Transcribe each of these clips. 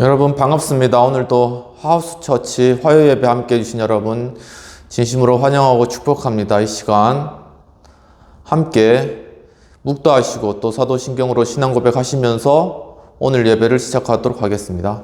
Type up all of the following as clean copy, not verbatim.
여러분 반갑습니다. 오늘도 하우스처치 화요예배 함께 해주신 여러분 진심으로 환영하고 축복합니다. 이 시간 함께 묵도하시고 또 사도신경으로 신앙 고백하시면서 오늘 예배를 시작하도록 하겠습니다.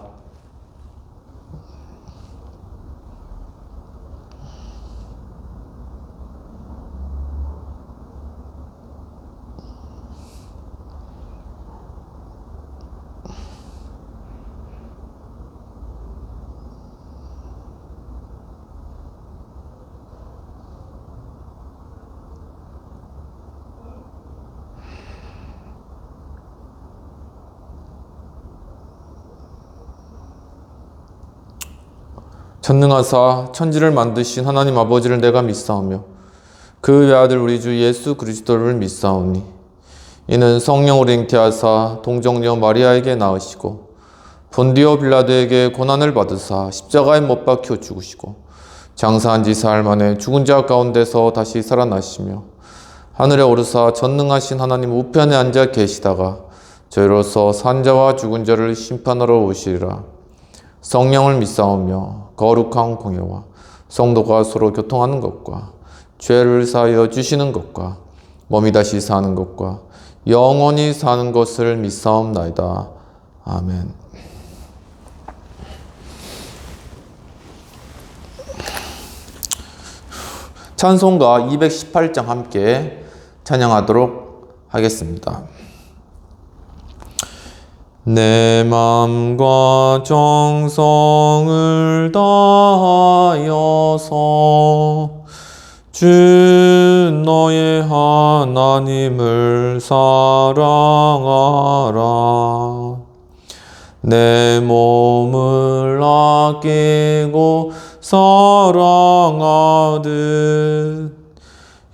전능하사 천지를 만드신 하나님 아버지를 내가 믿사오며 그 외아들 우리 주 예수 그리스도를 믿사오니 이는 성령으로 잉태하사 동정녀 마리아에게 낳으시고 본디오 빌라도에게 고난을 받으사 십자가에 못 박혀 죽으시고 장사한 지 사흘 만에 죽은 자 가운데서 다시 살아나시며 하늘에 오르사 전능하신 하나님 우편에 앉아 계시다가 저희로서 산자와 죽은 자를 심판하러 오시리라. 성령을 믿사오며 거룩한 공예와 성도가 서로 교통하는 것과 죄를 사하여 주시는 것과 몸이 다시 사는 것과 영원히 사는 것을 믿사옵나이다. 아멘. 찬송가 218장 함께 찬양하도록 하겠습니다. 내 맘과 정성을 다하여서 주 너의 하나님을 사랑하라. 내 몸을 아끼고 사랑하듯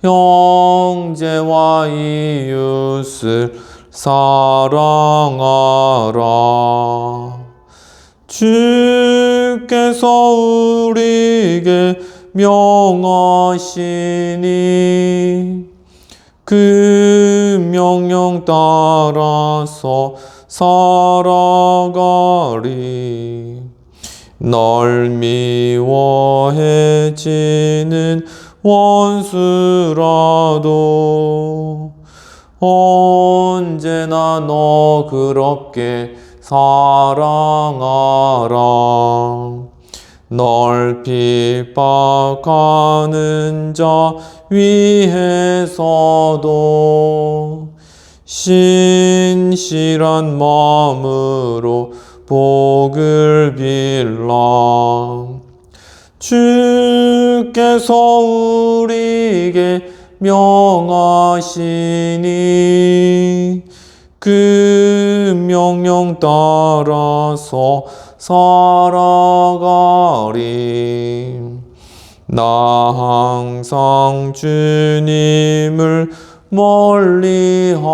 형제와 이웃을 사랑하라. 주께서 우리에게 명하시니 그 명령 따라서 살아가리. 널 미워해지는 원수라도 언제나 너 그렇게 사랑하라. 널 핍박하는 자 위해서도 신실한 마음으로 복을 빌라. 주께서 우리에게 명하시니 그 명령 따라서 살아가리. 나 항상 주님을 멀리하고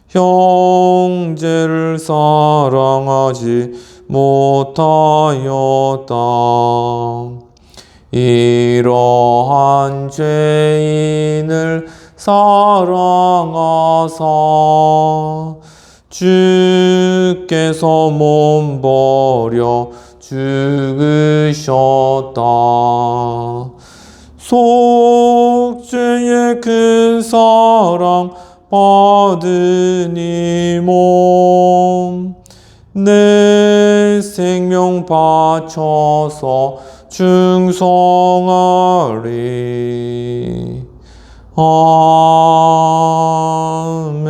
형제를 사랑하지 못하였다. 이러한 죄인을 사랑하사 주께서 몸 버려 죽으셨다. 속죄의 큰 사랑 받으니 몸 내 생명 바쳐서 충성하리. 아멘.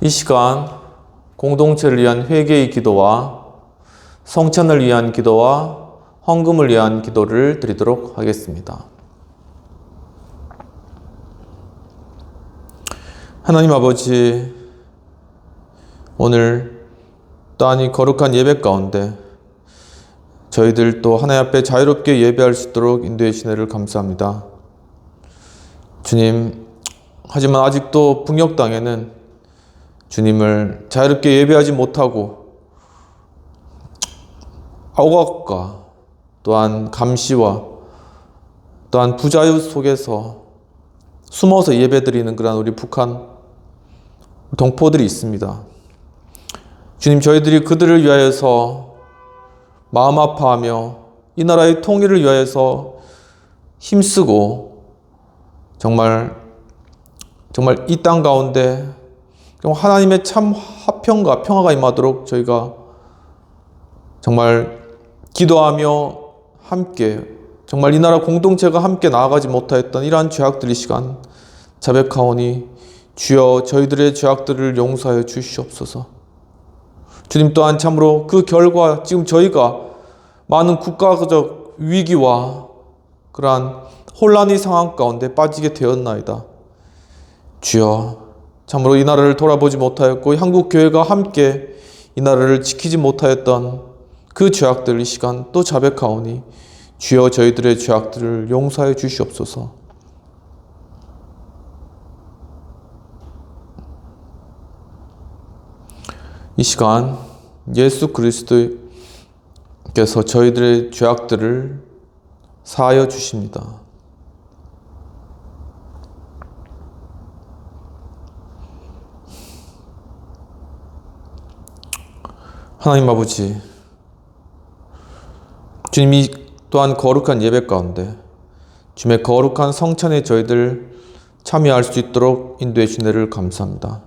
이 시간 공동체를 위한 회개의 기도와 성찬을 위한 기도와 헌금을 위한 기도를 드리도록 하겠습니다. 하나님 아버지, 오늘 또한 이 거룩한 예배 가운데 저희들 또 하나님 앞에 자유롭게 예배할 수 있도록 인도해 주신 은혜를 감사합니다. 주님, 하지만 아직도 북녘 땅에는 주님을 자유롭게 예배하지 못하고 억압과 또한 감시와 또한 부자유 속에서 숨어서 예배드리는 그런 우리 북한 동포들이 있습니다. 주님, 저희들이 그들을 위하여서 마음 아파하며 이 나라의 통일을 위하여서 힘쓰고 정말 이 땅 가운데 하나님의 참 화평과 평화가 임하도록 저희가 정말 기도하며 함께 정말 이 나라 공동체가 함께 나아가지 못하였던 이러한 죄악들 이 시간 자백하오니 주여 저희들의 죄악들을 용서하여 주시옵소서. 주님, 또한 참으로 그 결과 지금 저희가 많은 국가적 위기와 그러한 혼란의 상황 가운데 빠지게 되었나이다. 주여, 참으로 이 나라를 돌아보지 못하였고 한국 교회가 함께 이 나라를 지키지 못하였던 그 죄악들 이 시간 또 자백하오니 주여 저희들의 죄악들을 용서하여 주시옵소서. 이 시간 예수 그리스도께서 저희들의 죄악들을 사하여 주십니다. 하나님 아버지, 주님이 또한 거룩한 예배 가운데 주님의 거룩한 성찬에 저희들 참여할 수 있도록 인도해 주신 은혜를 감사합니다.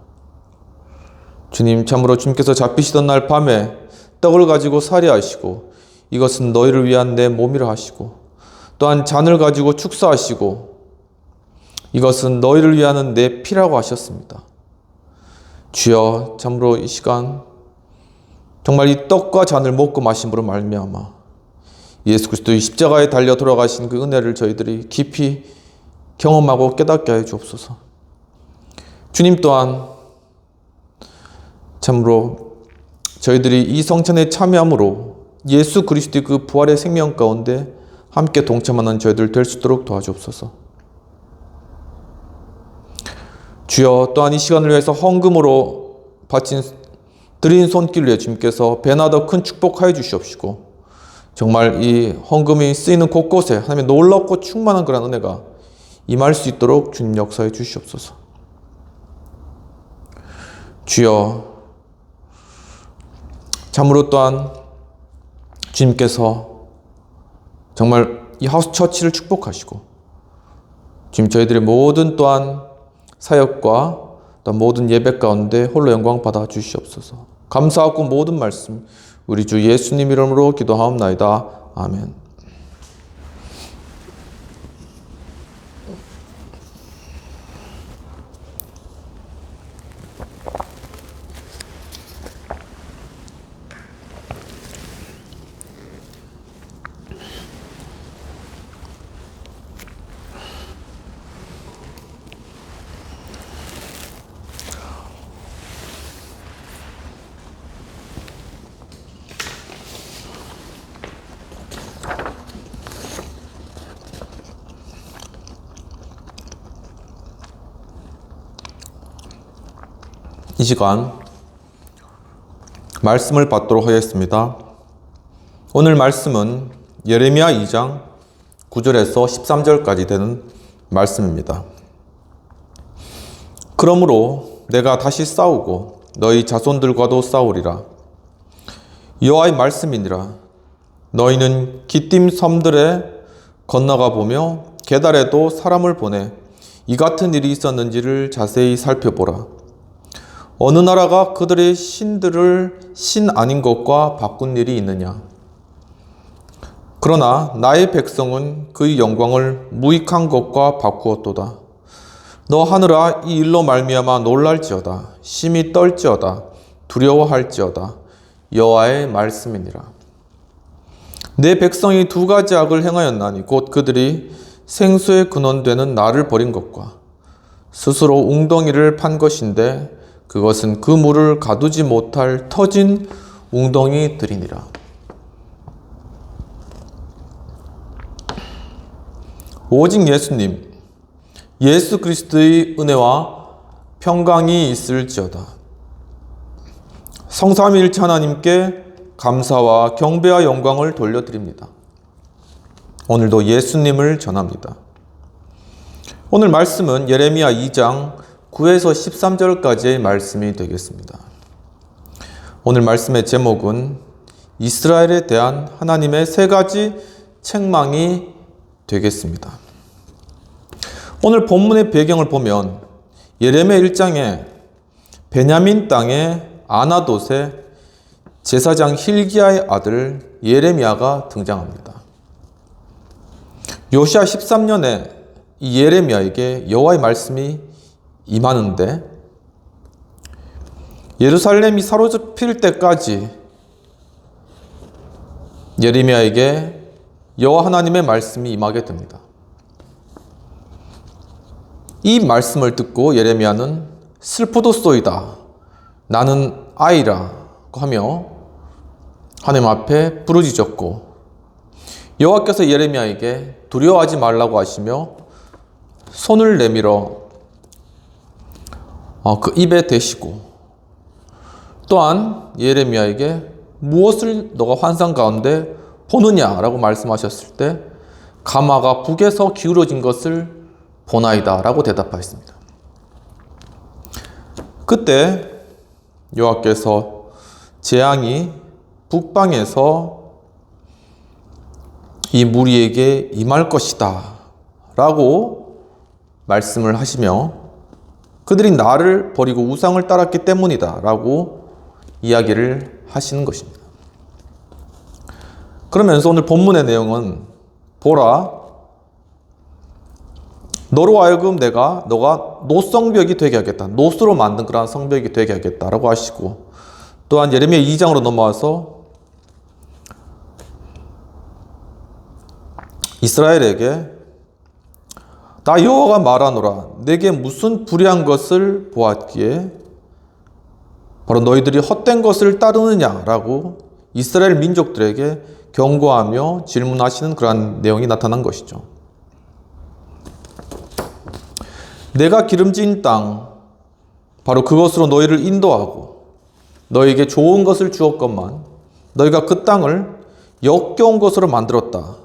주님, 참으로 주님께서 잡히시던 날 밤에 떡을 가지고 살해하시고 이것은 너희를 위한 내 몸이라 하시고 또한 잔을 가지고 축사하시고 이것은 너희를 위하는 내 피라고 하셨습니다. 주여, 참으로 이 시간 정말 이 떡과 잔을 먹고 마심으로 말미암아 예수 그리스도의 십자가에 달려 돌아가신 그 은혜를 저희들이 깊이 경험하고 깨닫게 하여 주옵소서. 주님 또한 참으로 저희들이 이 성찬에 참여함으로 예수 그리스도의 그 부활의 생명 가운데 함께 동참하는 저희들 될 수 있도록 도와주옵소서. 주여, 또한 이 시간을 위해서 헌금으로 드린 손길을 위해 주님께서 배나 더 큰 축복하여 주시옵시고 정말 이 헌금이 쓰이는 곳곳에 하나님의 놀랍고 충만한 그런 은혜가 임할 수 있도록 주님 역사해 주시옵소서. 주여, 참으로 또한 주님께서 정말 이 하우스 처치를 축복하시고 주님 저희들의 모든 또한 사역과 또한 모든 예배 가운데 홀로 영광 받아 주시옵소서. 감사하고 모든 말씀 우리 주 예수님 이름으로 기도하옵나이다. 아멘. 이 시간 말씀을 받도록 하겠습니다. 오늘 말씀은 예레미야 2장 9절에서 13절까지 되는 말씀입니다. 그러므로 내가 다시 싸우고 너희 자손들과도 싸우리라. 여호와의 말씀이니라. 너희는 기띔 섬들에 건너가 보며 게달에도 사람을 보내 이 같은 일이 있었는지를 자세히 살펴보라. 어느 나라가 그들의 신들을 신 아닌 것과 바꾼 일이 있느냐? 그러나 나의 백성은 그의 영광을 무익한 것과 바꾸었도다. 너 하늘아, 이 일로 말미암아 놀랄지어다. 심히 떨지어다. 두려워할지어다. 여호와의 말씀이니라. 내 백성이 두 가지 악을 행하였나니 곧 그들이 생수의 근원되는 나를 버린 것과 스스로 웅덩이를 판 것인데 그것은 그 물을 가두지 못할 터진 웅덩이들이니라. 오직 예수님, 예수 그리스도의 은혜와 평강이 있을지어다. 성삼위일체 하나님께 감사와 경배와 영광을 돌려드립니다. 오늘도 예수님을 전합니다. 오늘 말씀은 예레미야 2장 9에서 13절까지의 말씀이 되겠습니다. 오늘 말씀의 제목은 이스라엘에 대한 하나님의 세 가지 책망이 되겠습니다. 오늘 본문의 배경을 보면 예레미야 1장에 베냐민 땅의 아나돗의 제사장 힐기야의 아들 예레미야가 등장합니다. 요시야 13년에 이 예레미야에게 여호와의 말씀이 임하는데 예루살렘이 사로잡힐 때까지 예레미야에게 여호와 하나님의 말씀이 임하게 됩니다. 이 말씀을 듣고 예레미야는 슬프도소이다, 나는 아이라고 하며 하나님 앞에 부르짖었고, 여호와께서 예레미야에게 두려워하지 말라고 하시며 손을 내밀어 그 입에 대시고, 또한 예레미야에게 무엇을 너가 환상 가운데 보느냐라고 말씀하셨을 때 가마가 북에서 기울어진 것을 보나이다 라고 대답하였습니다. 그때 여호와께서 재앙이 북방에서 이 무리에게 임할 것이다 라고 말씀을 하시며, 그들이 나를 버리고 우상을 따랐기 때문이다 라고 이야기를 하시는 것입니다. 그러면서 오늘 본문의 내용은 보라, 너로 하여금 너가 노성벽이 되게 하겠다, 노스로 만든 그러한 성벽이 되게 하겠다라고 하시고, 또한 예레미야 2장으로 넘어와서 이스라엘에게 나 여호와가 말하노라, 내게 무슨 불의한 것을 보았기에 바로 너희들이 헛된 것을 따르느냐라고 이스라엘 민족들에게 경고하며 질문하시는 그러한 내용이 나타난 것이죠. 내가 기름진 땅, 바로 그것으로 너희를 인도하고 너희에게 좋은 것을 주었건만 너희가 그 땅을 역겨운 것으로 만들었다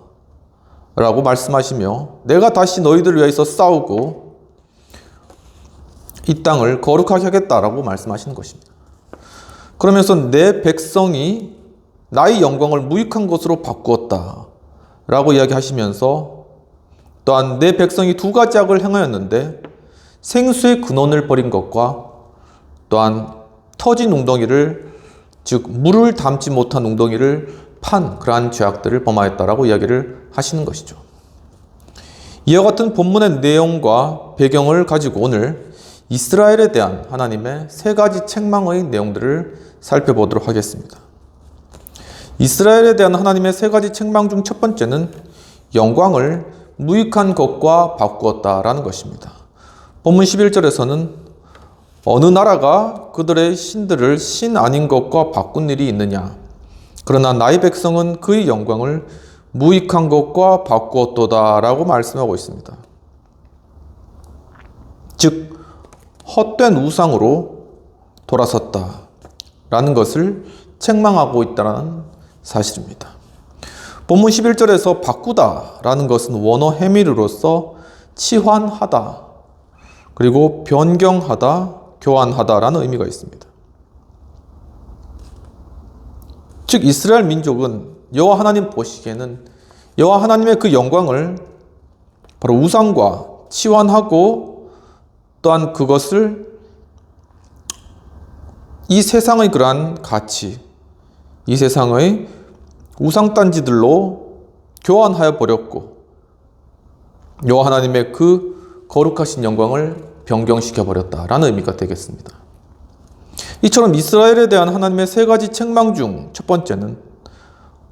라고 말씀하시며, 내가 다시 너희들을 위해서 싸우고 이 땅을 거룩하게 하겠다라고 말씀하시는 것입니다. 그러면서 내 백성이 나의 영광을 무익한 것으로 바꾸었다 라고 이야기하시면서, 또한 내 백성이 두 가지 악을 행하였는데 생수의 근원을 버린 것과 또한 터진 웅덩이를, 즉 물을 담지 못한 웅덩이를 판 그러한 죄악들을 범하였다라고 이야기를 하시는 것이죠. 이와 같은 본문의 내용과 배경을 가지고 오늘 이스라엘에 대한 하나님의 세 가지 책망의 내용들을 살펴보도록 하겠습니다. 이스라엘에 대한 하나님의 세 가지 책망 중 첫 번째는 영광을 무익한 것과 바꾸었다라는 것입니다. 본문 11절에서는 어느 나라가 그들의 신들을 신 아닌 것과 바꾼 일이 있느냐, 그러나 나의 백성은 그의 영광을 무익한 것과 바꾸었도다 라고 말씀하고 있습니다. 즉 헛된 우상으로 돌아섰다 라는 것을 책망하고 있다는 사실입니다. 본문 11절에서 바꾸다 라는 것은 원어 헤미르로서 치환하다, 그리고 변경하다, 교환하다 라는 의미가 있습니다. 즉 이스라엘 민족은 여호와 하나님 보시기에는 여호와 하나님의 그 영광을 바로 우상과 치환하고, 또한 그것을 이 세상의 그러한 가치, 이 세상의 우상단지들로 교환하여 버렸고, 여호와 하나님의 그 거룩하신 영광을 변경시켜 버렸다라는 의미가 되겠습니다. 이처럼 이스라엘에 대한 하나님의 세 가지 책망 중 첫 번째는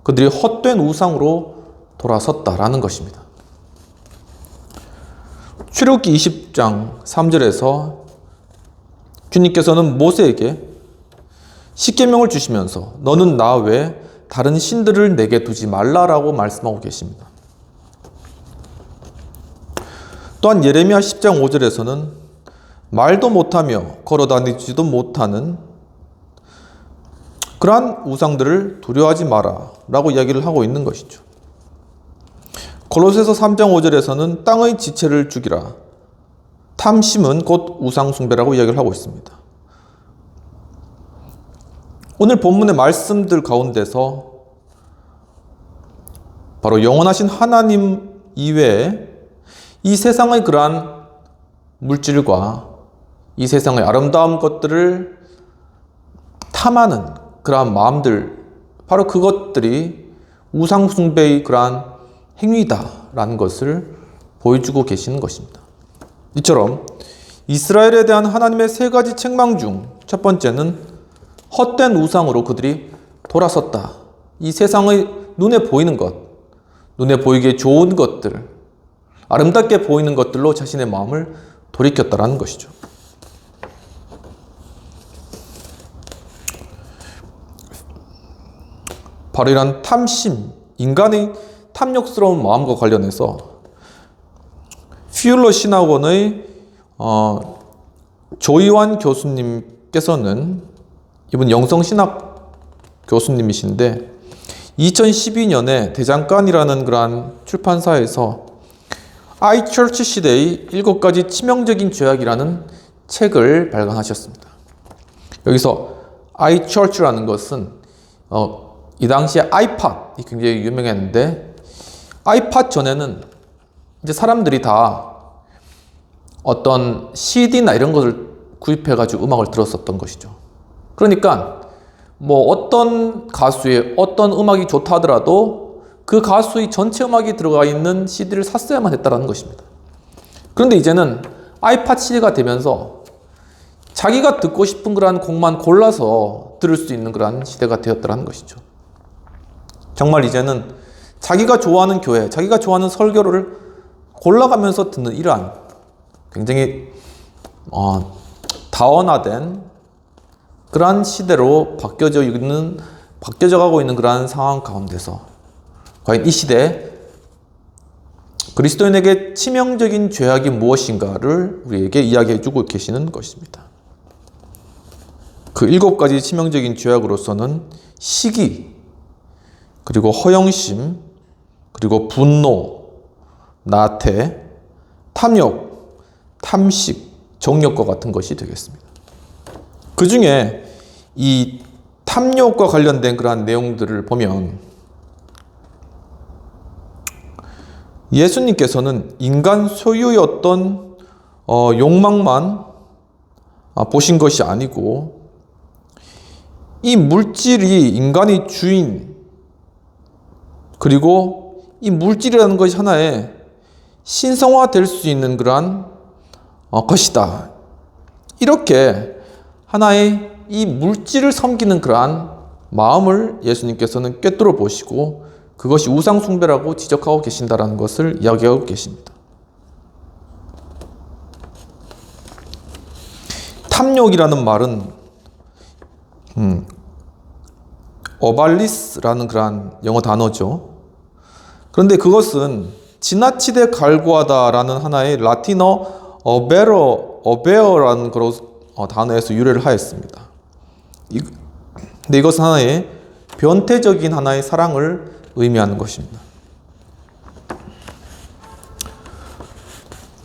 그들이 헛된 우상으로 돌아섰다라는 것입니다. 출애굽기 20장 3절에서 주님께서는 모세에게 십계명을 주시면서 너는 나 외에 다른 신들을 내게 두지 말라라고 말씀하고 계십니다. 또한 예레미야 10장 5절에서는 말도 못하며 걸어다니지도 못하는 그러한 우상들을 두려워하지 마라 라고 이야기를 하고 있는 것이죠. 골로새서 3장 5절에서는 땅의 지체를 죽이라, 탐심은 곧 우상숭배라고 이야기를 하고 있습니다. 오늘 본문의 말씀들 가운데서 바로 영원하신 하나님 이외에 이 세상의 그러한 물질과 이 세상의 아름다운 것들을 탐하는 그러한 마음들, 바로 그것들이 우상숭배의 그러한 행위다라는 것을 보여주고 계시는 것입니다. 이처럼 이스라엘에 대한 하나님의 세 가지 책망 중 첫 번째는 헛된 우상으로 그들이 돌아섰다. 이 세상의 눈에 보이는 것, 눈에 보이기에 좋은 것들, 아름답게 보이는 것들로 자신의 마음을 돌이켰다라는 것이죠. 바로 이런 탐심, 인간의 탐욕스러운 마음과 관련해서 퓨일러 신학원의 조이완 교수님께서는, 이분 영성신학 교수님이신데 2012년에 대장간이라는 그러한 출판사에서 iChurch 시대의 7가지 치명적인 죄악이라는 책을 발간하셨습니다. 여기서 iChurch라는 것은 이 당시에 아이팟이 굉장히 유명했는데, 아이팟 전에는 이제 사람들이 다 어떤 CD나 이런 것을 구입해가지고 음악을 들었었던 것이죠. 그러니까 뭐 어떤 가수의 어떤 음악이 좋다 하더라도 그 가수의 전체 음악이 들어가 있는 CD를 샀어야만 했다는 것입니다. 그런데 이제는 아이팟 시대가 되면서 자기가 듣고 싶은 그러한 곡만 골라서 들을 수 있는 그러한 시대가 되었다는 것이죠. 정말 이제는 자기가 좋아하는 교회, 자기가 좋아하는 설교를 골라가면서 듣는 이러한 굉장히 다원화된 그러한 시대로 바뀌어져 가고 있는 그러한 상황 가운데서 과연 이 시대에 그리스도인에게 치명적인 죄악이 무엇인가를 우리에게 이야기해 주고 계시는 것입니다. 그 7가지 치명적인 죄악으로서는 시기, 그리고 허영심, 그리고 분노, 나태, 탐욕, 탐식, 정욕과 같은 것이 되겠습니다. 그 중에 이 탐욕과 관련된 그러한 내용들을 보면 예수님께서는 인간 소유의 어떤 욕망만 보신 것이 아니고, 이 물질이 인간의 주인, 그리고 이 물질이라는 것이 하나의 신성화될 수 있는 그러한 것이다. 이렇게 하나의 이 물질을 섬기는 그러한 마음을 예수님께서는 꿰뚫어 보시고 그것이 우상숭배라고 지적하고 계신다는 것을 이야기하고 계십니다. 탐욕이라는 말은 어발리스라는 그러한 영어 단어죠. 그런데 그것은 지나치게 갈구하다라는 하나의 라틴어 어베어라는 단어에서 유래를 하였습니다. 근데 이것은 하나의 변태적인 하나의 사랑을 의미하는 것입니다.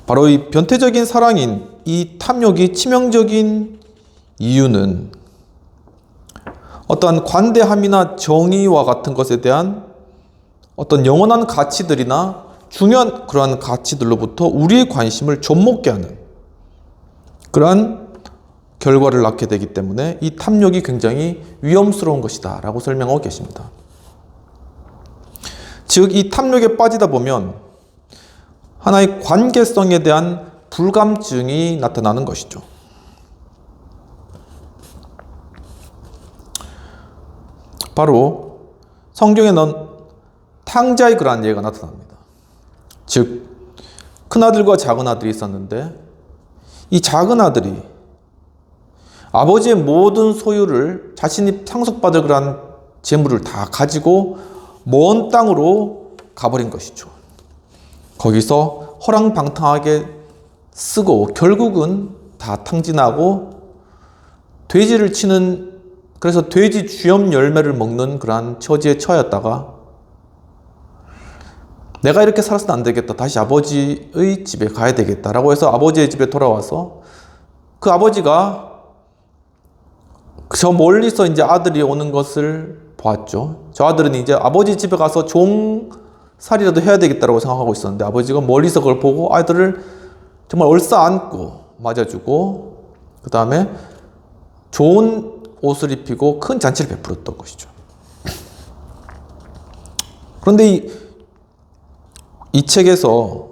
바로 이 변태적인 사랑인 이 탐욕이 치명적인 이유는 어떠한 관대함이나 정의와 같은 것에 대한 어떤 영원한 가치들이나 중요한 그러한 가치들로부터 우리의 관심을 좀먹게 하는 그러한 결과를 낳게 되기 때문에 이 탐욕이 굉장히 위험스러운 것이다 라고 설명하고 계십니다. 즉, 이 탐욕에 빠지다 보면 하나의 관계성에 대한 불감증이 나타나는 것이죠. 바로 성경에는 탕자의 그러한 예가 나타납니다. 즉, 큰아들과 작은아들이 있었는데 이 작은아들이 아버지의 모든 소유를, 자신이 상속받을 그러한 재물을 다 가지고 먼 땅으로 가버린 것이죠. 거기서 허랑방탕하게 쓰고 결국은 다 탕진하고 돼지를 치는, 그래서 돼지 쥐염 열매를 먹는 그러한 처지에 처했다가 내가 이렇게 살아서는 안 되겠다. 다시 아버지의 집에 가야 되겠다라고 해서 아버지의 집에 돌아와서 그 아버지가 저 멀리서 이제 아들이 오는 것을 보았죠. 저 아들은 이제 아버지 집에 가서 종살이라도 해야 되겠다고 생각하고 있었는데 아버지가 멀리서 그걸 보고 아들을 정말 얼싸안고 맞아주고 그 다음에 좋은 옷을 입히고 큰 잔치를 베풀었던 것이죠. 그런데 이 책에서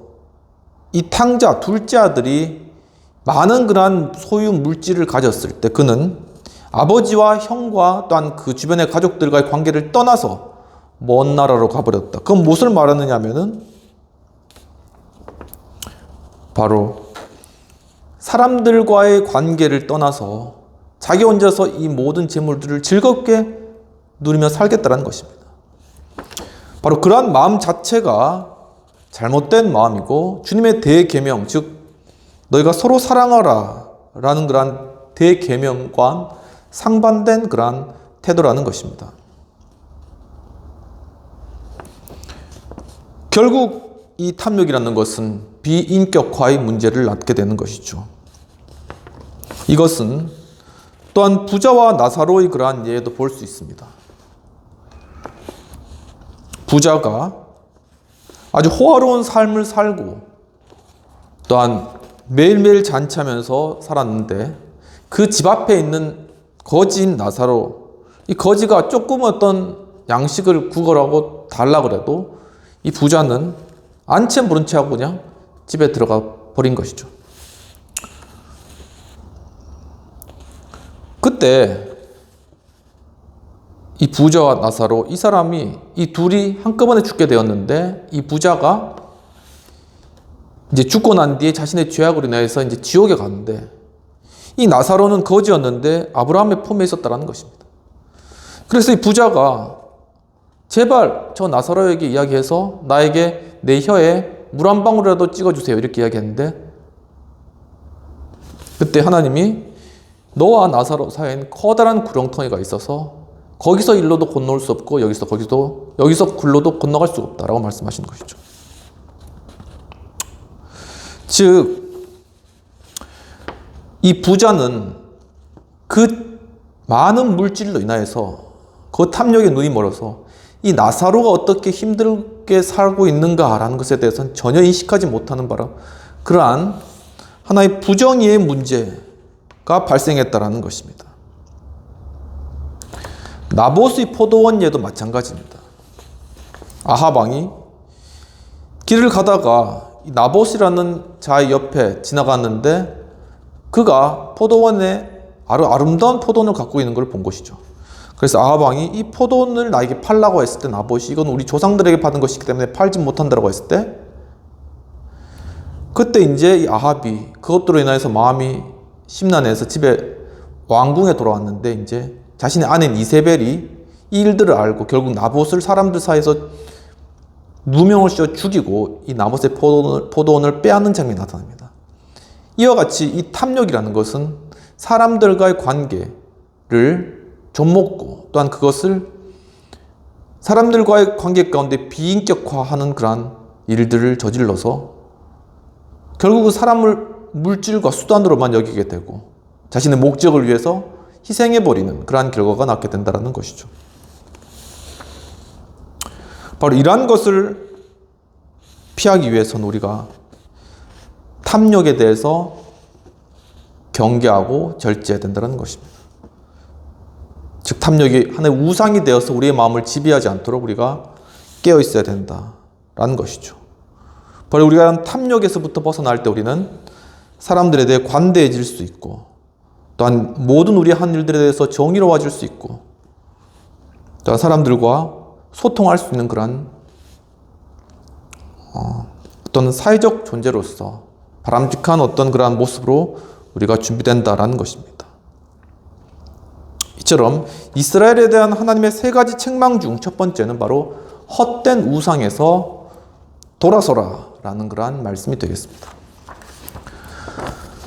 이 탕자 둘째 아들이 많은 그러한 소유 물질을 가졌을 때 그는 아버지와 형과 또한 그 주변의 가족들과의 관계를 떠나서 먼 나라로 가버렸다. 그건 무엇을 말하느냐 하면은 바로 사람들과의 관계를 떠나서 자기 혼자서 이 모든 재물들을 즐겁게 누리며 살겠다는 것입니다. 바로 그러한 마음 자체가 잘못된 마음이고 주님의 대계명, 즉 너희가 서로 사랑하라 라는 그러한 대계명과 상반된 그러한 태도라는 것입니다. 결국 이 탐욕이라는 것은 비인격화의 문제를 낳게 되는 것이죠. 이것은 또한 부자와 나사로의 그러한 예도 볼 수 있습니다. 부자가 아주 호화로운 삶을 살고 또한 매일매일 잔치하면서 살았는데 그 집 앞에 있는 거지인 나사로, 이 거지가 조금 어떤 양식을 구걸하고 달라 그래도 이 부자는 안채 모른 채 하고 그냥 집에 들어가 버린 것이죠. 그때 이 부자와 나사로, 이 사람이 이 둘이 한꺼번에 죽게 되었는데 이 부자가 이제 죽고 난 뒤에 자신의 죄악으로 인해서 이제 지옥에 갔는데 이 나사로는 거지였는데 아브라함의 품에 있었다는 것입니다. 그래서 이 부자가 제발 저 나사로에게 이야기해서 나에게 내 혀에 물 한 방울이라도 찍어주세요 이렇게 이야기했는데 그때 하나님이 너와 나사로 사이엔 커다란 구렁텅이가 있어서 거기서 일로도 건너올 수 없고 여기서 굴로도 건너갈 수 없다라고 말씀하시는 것이죠. 즉 이 부자는 그 많은 물질로 인하여서 그 탐욕에 눈이 멀어서 이 나사로가 어떻게 힘들게 살고 있는가라는 것에 대해서는 전혀 인식하지 못하는 바람 그러한 하나의 부정의의 문제가 발생했다라는 것입니다. 나봇의 포도원 예도 마찬가지입니다. 아합 왕이 길을 가다가 나봇이라는 자의 옆에 지나갔는데 그가 포도원에 아름다운 포도원을 갖고 있는 걸 본 것이죠. 그래서 아합 왕이 이 포도원을 나에게 팔라고 했을 때 나봇이 이건 우리 조상들에게 받은 것이기 때문에 팔지 못한다고 했을 때 그때 이제 이 아합이 그것들로 인해서 마음이 심란해서 집에 왕궁에 돌아왔는데 이제 자신의 아내인 이세벨이 이 일들을 알고 결국 나봇을 사람들 사이에서 누명을 씌워 죽이고 이 나봇의 포도원을 빼앗는 장면이 나타납니다. 이와 같이 이 탐욕이라는 것은 사람들과의 관계를 좀먹고 또한 그것을 사람들과의 관계 가운데 비인격화하는 그러한 일들을 저질러서 결국은 사람을 물질과 수단으로만 여기게 되고 자신의 목적을 위해서 희생해버리는 그러한 결과가 낳게 된다는 것이죠. 바로 이러한 것을 피하기 위해서는 우리가 탐욕에 대해서 경계하고 절제해야 된다는 것입니다. 즉 탐욕이 하나의 우상이 되어서 우리의 마음을 지배하지 않도록 우리가 깨어 있어야 된다라는 것이죠. 바로 우리가 탐욕에서부터 벗어날 때 우리는 사람들에 대해 관대해질 수 있고 또한 모든 우리 한 일들에 대해서 정의로워질 수 있고 또한 사람들과 소통할 수 있는 그런 어떤 사회적 존재로서 바람직한 어떤 그러한 모습으로 우리가 준비된다라는 것입니다. 이처럼 이스라엘에 대한 하나님의 세 가지 책망 중 첫 번째는 바로 헛된 우상에서 돌아서라 라는 그러한 말씀이 되겠습니다.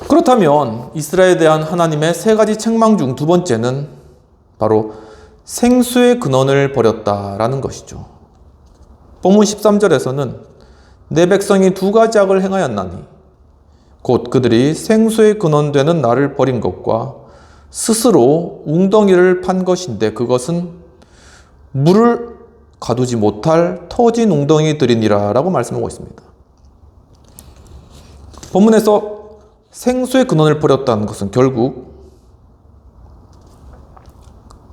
그렇다면 이스라엘에 대한 하나님의 세 가지 책망 중 두 번째는 바로 생수의 근원을 버렸다라는 것이죠. 본문 13절에서는 내 백성이 두 가지 악을 행하였나니 곧 그들이 생수의 근원되는 나를 버린 것과 스스로 웅덩이를 판 것인데 그것은 물을 가두지 못할 터진 웅덩이들이니라 라고 말씀하고 있습니다. 본문에서 생수의 근원을 버렸다는 것은 결국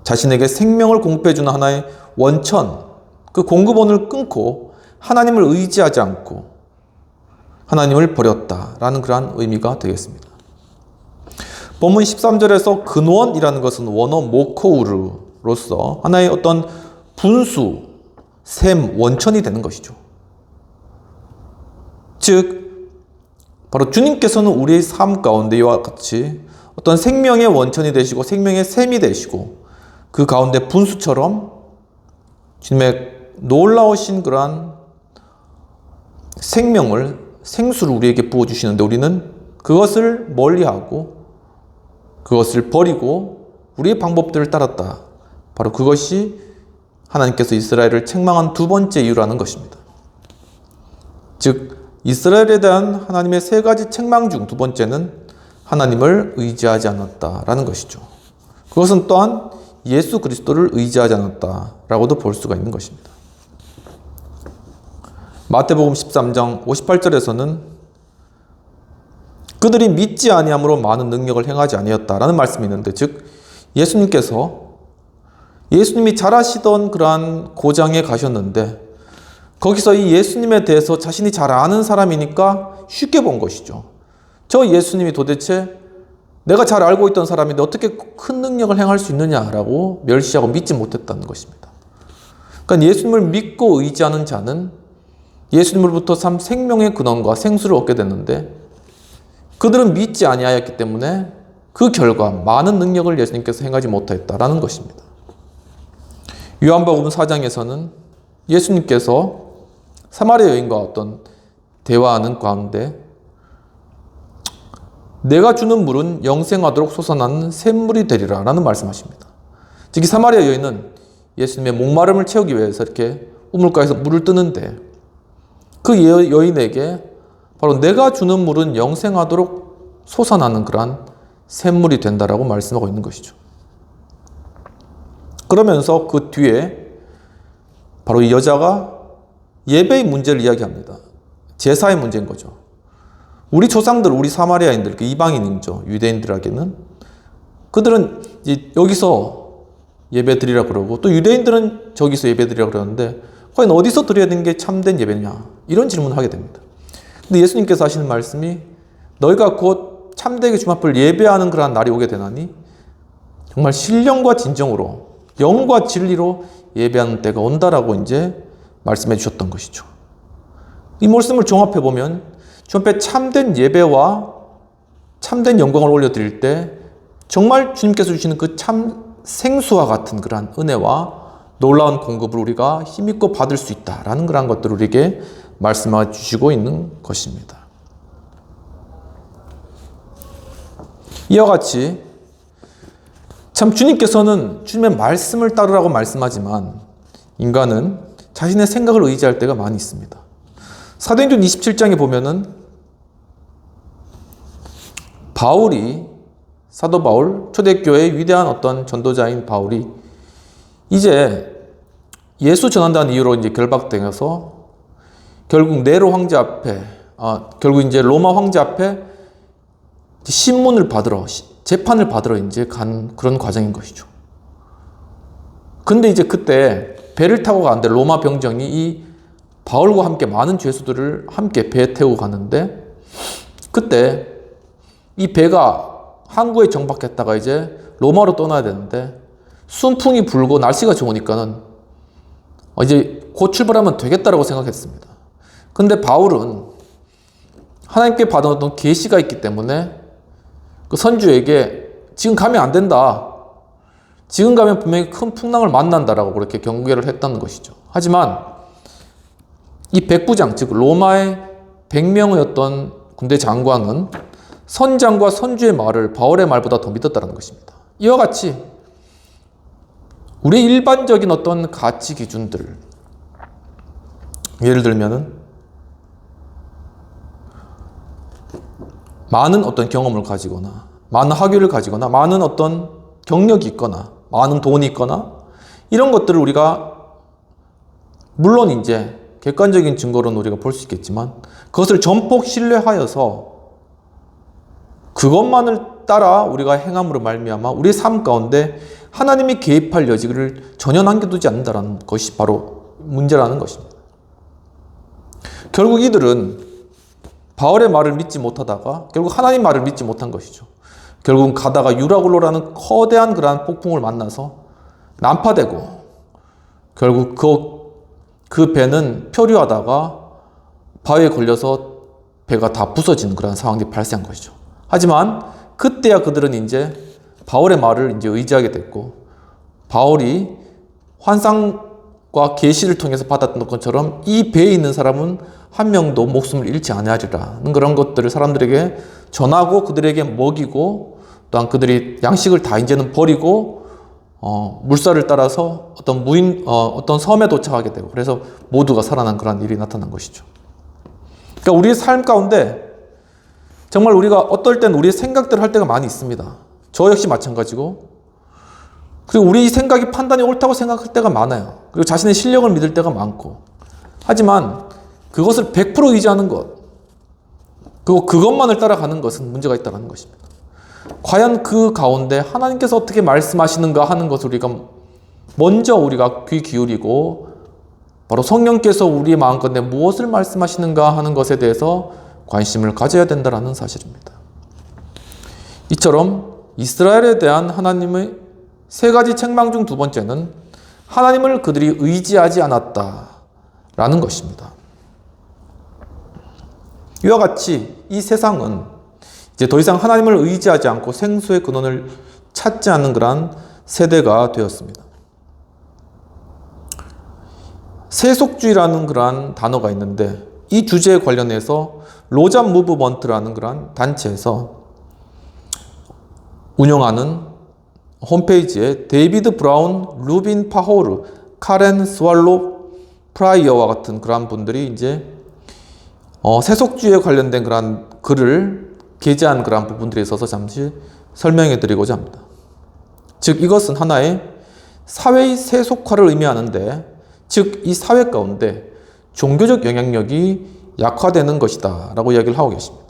자신에게 생명을 공급해주는 하나의 원천, 그 공급원을 끊고 하나님을 의지하지 않고 하나님을 버렸다라는 그러한 의미가 되겠습니다. 본문 13절에서 근원이라는 것은 원어 모코우르로서 하나의 어떤 분수, 샘, 원천이 되는 것이죠. 즉 바로 주님께서는 우리의 삶 가운데 이와 같이 어떤 생명의 원천이 되시고 생명의 샘이 되시고 그 가운데 분수처럼 주님의 놀라우신 그러한 생수를 우리에게 부어주시는데 우리는 그것을 멀리하고 그것을 버리고 우리의 방법들을 따랐다. 바로 그것이 하나님께서 이스라엘을 책망한 두 번째 이유라는 것입니다. 즉 이스라엘에 대한 하나님의 세 가지 책망 중 두 번째는 하나님을 의지하지 않았다라는 것이죠. 그것은 또한 예수 그리스도를 의지하지 않았다라고도 볼 수가 있는 것입니다. 마태복음 13장 58절에서는 그들이 믿지 아니함으로 많은 능력을 행하지 아니었다라는 말씀이 있는데 즉 예수님이 잘하시던 그러한 고장에 가셨는데 거기서 이 예수님에 대해서 자신이 잘 아는 사람이니까 쉽게 본 것이죠. 저 예수님이 도대체 내가 잘 알고 있던 사람인데 어떻게 큰 능력을 행할 수 있느냐라고 멸시하고 믿지 못했다는 것입니다. 그러니까 예수님을 믿고 의지하는 자는 예수님으로부터 참 생명의 근원과 생수를 얻게 됐는데 그들은 믿지 아니하였기 때문에 그 결과 많은 능력을 예수님께서 행하지 못하였다라는 것입니다. 요한복음 4장에서는 예수님께서 사마리아 여인과 어떤 대화하는 가운데 내가 주는 물은 영생하도록 솟아나는 샘물이 되리라 라는 말씀하십니다. 즉 이 사마리아 여인은 예수님의 목마름을 채우기 위해서 이렇게 우물가에서 물을 뜨는데 그 여인에게 바로 내가 주는 물은 영생하도록 솟아나는 그러한 샘물이 된다라고 말씀하고 있는 것이죠. 그러면서 그 뒤에 바로 이 여자가 예배의 문제를 이야기합니다. 제사의 문제인 거죠. 우리 조상들, 우리 사마리아인들, 그 이방인이죠. 유대인들에게는 그들은 이제 여기서 예배 드리라 그러고 또 유대인들은 저기서 예배 드리라 그러는데 과연 어디서 드려야 되는 게 참된 예배냐? 이런 질문을 하게 됩니다. 근데 예수님께서 하시는 말씀이 너희가 곧 참되게 주님 앞을 예배하는 그러한 날이 오게 되나니 정말 신령과 진정으로 영과 진리로 예배하는 때가 온다라고 이제 말씀해 주셨던 것이죠. 이 말씀을 종합해 보면 주 앞에 참된 예배와 참된 영광을 올려드릴 때 정말 주님께서 주시는 그 참 생수와 같은 그러한 은혜와 놀라운 공급을 우리가 힘있고 받을 수 있다라는 그러한 것들을 우리에게 말씀해 주시고 있는 것입니다. 이와 같이 참 주님께서는 주님의 말씀을 따르라고 말씀하지만 인간은 자신의 생각을 의지할 때가 많이 있습니다. 사도행전 27장에 보면은 사도 바울, 초대교회의 위대한 어떤 전도자인 바울이 이제 예수 전한다는 이유로 이제 결박되어서 결국 네로 황제 앞에, 결국 이제 로마 황제 앞에 신문을 받으러, 재판을 받으러 이제 간 그런 과정인 것이죠. 근데 이제 그때 배를 타고 가는데 로마 병정이 이 바울과 함께 많은 죄수들을 함께 배에 태우고 가는데 그때 이 배가 항구에 정박했다가 이제 로마로 떠나야 되는데 순풍이 불고 날씨가 좋으니까는 이제 곧 출발하면 되겠다라고 생각했습니다. 근데 바울은 하나님께 받은 어떤 계시가 있기 때문에 그 선주에게 지금 가면 안 된다. 지금 가면 분명히 큰 풍랑을 만난다라고 그렇게 경고를 했다는 것이죠. 하지만 이 백부장, 즉 로마의 100명의 어떤 군대 장관은 선장과 선주의 말을 바울의 말보다 더 믿었다는 것입니다. 이와 같이 우리의 일반적인 어떤 가치 기준들, 예를 들면은 많은 어떤 경험을 가지거나 많은 학위를 가지거나 많은 어떤 경력이 있거나 많은 돈이 있거나 이런 것들을 우리가 물론 이제 객관적인 증거로는 우리가 볼 수 있겠지만 그것을 전폭 신뢰하여서 그것만을 따라 우리가 행함으로 말미암아 우리의 삶 가운데 하나님이 개입할 여지를 전혀 남겨두지 않는다는 것이 바로 문제라는 것입니다. 결국 이들은 바울의 말을 믿지 못하다가 결국 하나님 말을 믿지 못한 것이죠. 결국은 가다가 유라굴로라는 커다란 그러한 폭풍을 만나서 난파되고 결국 그 배는 표류하다가 바위에 걸려서 배가 다 부서지는 그런 상황이 발생한 것이죠. 하지만 그때야 그들은 이제 바울의 말을 이제 의지하게 됐고 바울이 환상과 계시를 통해서 받았던 것처럼 이 배에 있는 사람은 한 명도 목숨을 잃지 아니하리라는 그런 것들을 사람들에게 전하고 그들에게 먹이고 또한 그들이 양식을 다 이제는 버리고 물살을 따라서 어떤 섬에 도착하게 되고 그래서 모두가 살아난 그런 일이 나타난 것이죠. 그러니까 우리의 삶 가운데 정말 우리가 어떨 땐 우리의 생각들을 할 때가 많이 있습니다. 저 역시 마찬가지고 그리고 우리 생각이 판단이 옳다고 생각할 때가 많아요. 그리고 자신의 실력을 믿을 때가 많고 하지만 그것을 100% 의지하는 것 그리고 그것만을 따라가는 것은 문제가 있다는 것입니다. 과연 그 가운데 하나님께서 어떻게 말씀하시는가 하는 것을 먼저 우리가 귀 기울이고 바로 성령께서 우리의 마음 가운데 무엇을 말씀하시는가 하는 것에 대해서 관심을 가져야 된다는 사실입니다. 이처럼 이스라엘에 대한 하나님의 세 가지 책망 중 두 번째는 하나님을 그들이 의지하지 않았다라는 것입니다. 이와 같이 이 세상은 이제 더 이상 하나님을 의지하지 않고 생수의 근원을 찾지 않는 그러한 세대가 되었습니다. 세속주의라는 그러한 단어가 있는데 이 주제에 관련해서 로자 무브먼트라는 그러한 단체에서 운영하는 홈페이지에 데이비드 브라운, 루빈 파호르, 카렌 스왈로 프라이어와 같은 그러한 분들이 이제 세속주의에 관련된 그러한 글을 게재한 그러한 부분들에 있어서 잠시 설명해 드리고자 합니다. 즉 이것은 하나의 사회의 세속화를 의미하는데 즉 이 사회 가운데 종교적 영향력이 약화되는 것이다 라고 이야기를 하고 계십니다.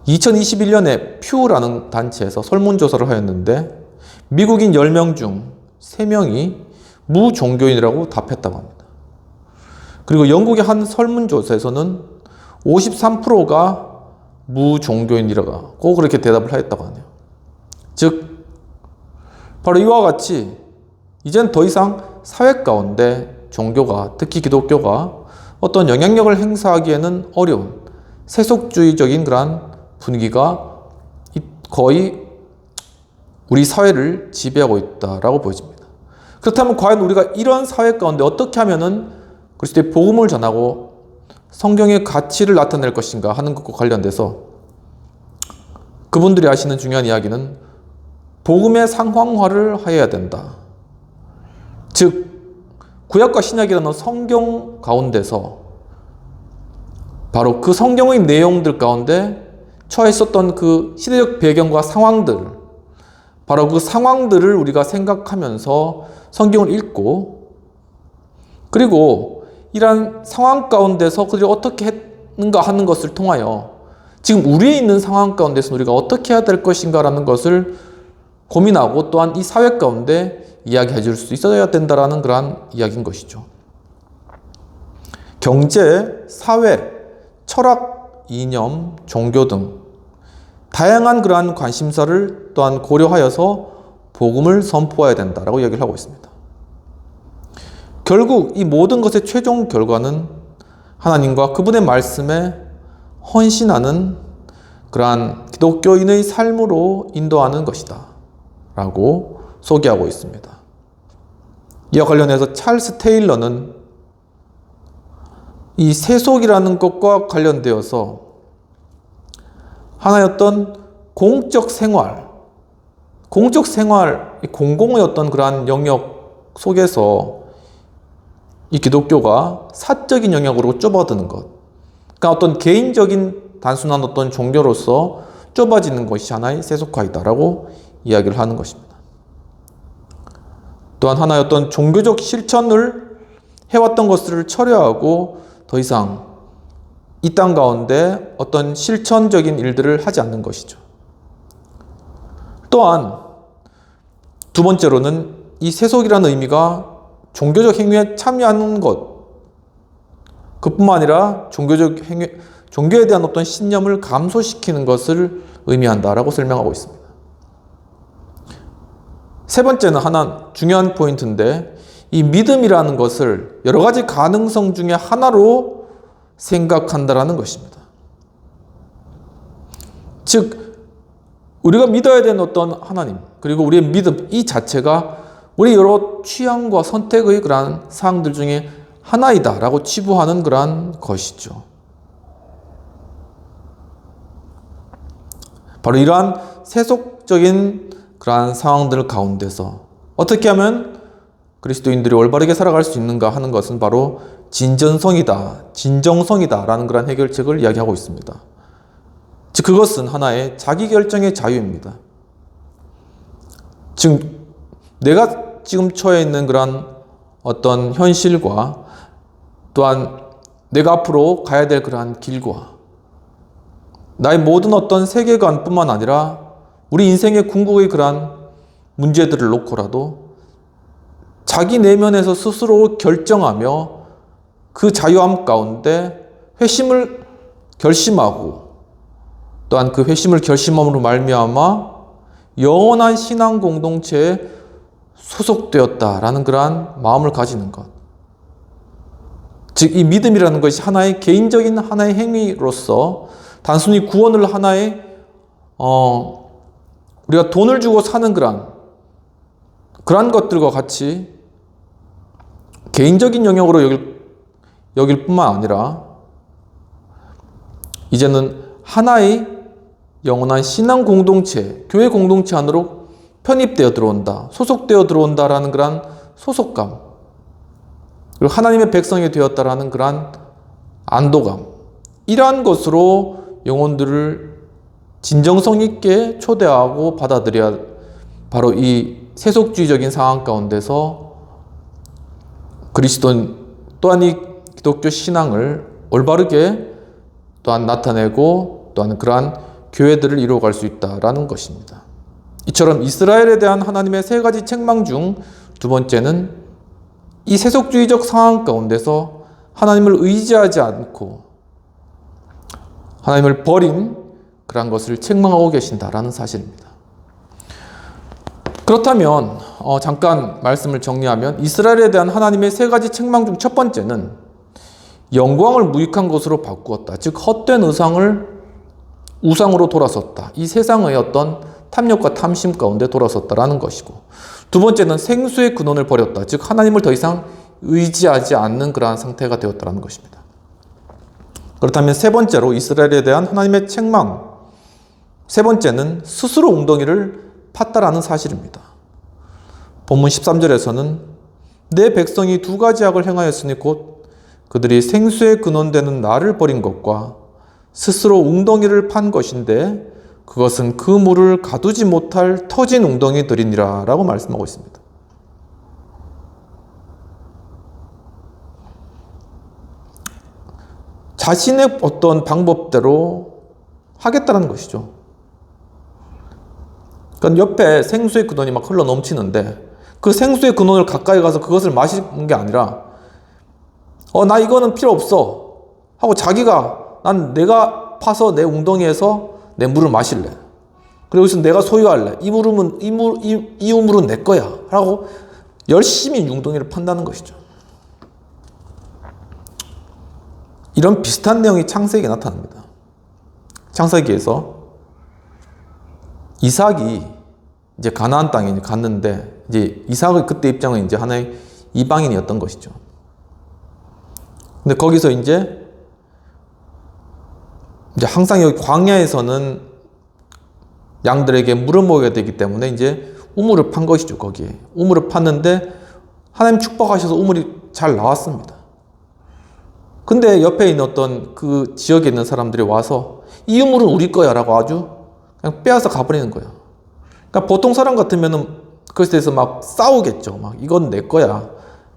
2021년에 퓨라는 단체에서 설문조사를 하였는데 미국인 10명 중 3명이 무종교인이라고 답했다고 합니다. 그리고 영국의 한 설문조사에서는 53%가 무종교인이라고 그렇게 대답을 하였다고 하네요. 즉 바로 이와 같이 이젠 더 이상 사회 가운데 종교가 특히 기독교가 어떤 영향력을 행사하기에는 어려운 세속주의적인 그러한 분위기가 거의 우리 사회를 지배하고 있다라고 보여집니다. 그렇다면 과연 우리가 이런 사회 가운데 어떻게 하면은 그리스도의 복음을 전하고 성경의 가치를 나타낼 것인가 하는 것과 관련돼서 그분들이 하시는 중요한 이야기는 복음의 상황화를 하여야 된다. 즉 구약과 신약이라는 성경 가운데서 바로 그 성경의 내용들 가운데 처했었던 그 시대적 배경과 상황들 바로 그 상황들을 우리가 생각하면서 성경을 읽고 그리고 이러한 상황 가운데서 그들이 어떻게 했는가 하는 것을 통하여 지금 우리에 있는 상황 가운데서 우리가 어떻게 해야 될 것인가 라는 것을 고민하고 또한 이 사회 가운데 이야기해 줄 수 있어야 된다라는 그러한 이야기인 것이죠. 경제, 사회, 철학, 이념, 종교 등 다양한 그러한 관심사를 또한 고려하여서 복음을 선포해야 된다라고 이야기를 하고 있습니다. 결국 이 모든 것의 최종 결과는 하나님과 그분의 말씀에 헌신하는 그러한 기독교인의 삶으로 인도하는 것이다 라고 소개하고 있습니다. 이와 관련해서 찰스 테일러는 이 세속이라는 것과 관련되어서 하나의 어떤 공적 생활, 공공의 어떤 그러한 영역 속에서 이 기독교가 사적인 영역으로 좁아드는 것, 그러니까 어떤 개인적인 단순한 어떤 종교로서 좁아지는 것이 하나의 세속화이다라고 이야기를 하는 것입니다. 또한 하나의 어떤 종교적 실천을 해왔던 것을 철회하고 더 이상 이 땅 가운데 어떤 실천적인 일들을 하지 않는 것이죠. 또한 두 번째로는 이 세속이라는 의미가 종교적 행위에 참여하는 것, 그뿐만 아니라 종교에 대한 어떤 신념을 감소시키는 것을 의미한다라고 설명하고 있습니다. 세 번째는 하나 중요한 포인트인데, 이 믿음이라는 것을 여러 가지 가능성 중에 하나로 생각한다라는 것입니다. 즉, 우리가 믿어야 되는 어떤 하나님, 그리고 우리의 믿음 이 자체가 우리 여러 취향과 선택의 그러한 사항들 중에 하나이다 라고 치부하는 그러한 것이죠. 바로 이러한 세속적인 그러한 상황들 가운데서 어떻게 하면 그리스도인들이 올바르게 살아갈 수 있는가 하는 것은 바로 진정성이다 라는 그러한 해결책을 이야기하고 있습니다. 즉 그것은 하나의 자기결정의 자유입니다. 즉 내가 지금 처해 있는 그러한 어떤 현실과 또한 내가 앞으로 가야 될 그러한 길과 나의 모든 어떤 세계관뿐만 아니라 우리 인생의 궁극의 그러한 문제들을 놓고라도 자기 내면에서 스스로 결정하며 그 자유함 가운데 회심을 결심하고 또한 그 회심을 결심함으로 말미암아 영원한 신앙 공동체에 소속되었다라는 그러한 마음을 가지는 것. 즉, 이 믿음이라는 것이 하나의 개인적인 하나의 행위로서 단순히 구원을 하나의 우리가 돈을 주고 사는 그러한 것들과 같이 개인적인 영역으로 여길 뿐만 아니라 이제는 하나의 영원한 신앙 공동체, 교회 공동체 안으로 편입되어 들어온다, 소속되어 들어온다라는 그러한 소속감, 그리고 하나님의 백성이 되었다라는 그러한 안도감, 이러한 것으로 영혼들을 진정성 있게 초대하고 받아들여야 바로 이 세속주의적인 상황 가운데서 그리스도 또한 이 기독교 신앙을 올바르게 또한 나타내고 또한 그러한 교회들을 이루어갈 수 있다라는 것입니다. 이처럼 이스라엘에 대한 하나님의 세 가지 책망 중 두 번째는 이 세속주의적 상황 가운데서 하나님을 의지하지 않고 하나님을 버린 그러한 것을 책망하고 계신다라는 사실입니다. 그렇다면 잠깐 말씀을 정리하면 이스라엘에 대한 하나님의 세 가지 책망 중 첫 번째는 영광을 무익한 것으로 바꾸었다. 즉 헛된 우상으로 돌아섰다. 이 세상의 어떤 탐욕과 탐심 가운데 돌아섰다라는 것이고, 두 번째는 생수의 근원을 버렸다. 즉 하나님을 더 이상 의지하지 않는 그러한 상태가 되었다는 것입니다. 그렇다면 세 번째로 이스라엘에 대한 하나님의 책망, 세 번째는 스스로 웅덩이를 팠다라는 사실입니다. 본문 13절에서는 내 백성이 두 가지 악을 행하였으니 곧 그들이 생수의 근원되는 나를 버린 것과 스스로 웅덩이를 판 것인데 그것은 그 물을 가두지 못할 터진 웅덩이들이니라 라고 말씀하고 있습니다. 자신의 어떤 방법대로 하겠다는 것이죠. 그러니까 옆에 생수의 근원이 막 흘러 넘치는데 그 생수의 근원을 가까이 가서 그것을 마시는 게 아니라 나 이거는 필요 없어 하고 자기가 내가 파서 내 웅덩이에서 내 물을 마실래. 그리고 여기서 내가 소유할래. 이 우물은 내 거야. 라고 열심히 웅덩이를 판다는 것이죠. 이런 비슷한 내용이 창세기에 나타납니다. 창세기에서 이삭이 이제 가나안 땅에 갔는데 이제 이삭의 그때 입장은 이제 하나의 이방인이었던 것이죠. 근데 거기서 이제 항상 여기 광야에서는 양들에게 물을 먹여야 되기 때문에 이제 우물을 판 것이죠. 거기에 우물을 팠는데 하나님 축복하셔서 우물이 잘 나왔습니다. 근데 옆에 있는 어떤 그 지역에 있는 사람들이 와서 이 우물은 우리 거야 라고 아주 그냥 빼앗아 가버리는 거예요. 그러니까 보통 사람 같으면은 그것에 대해서 막 싸우겠죠. 막 이건 내 거야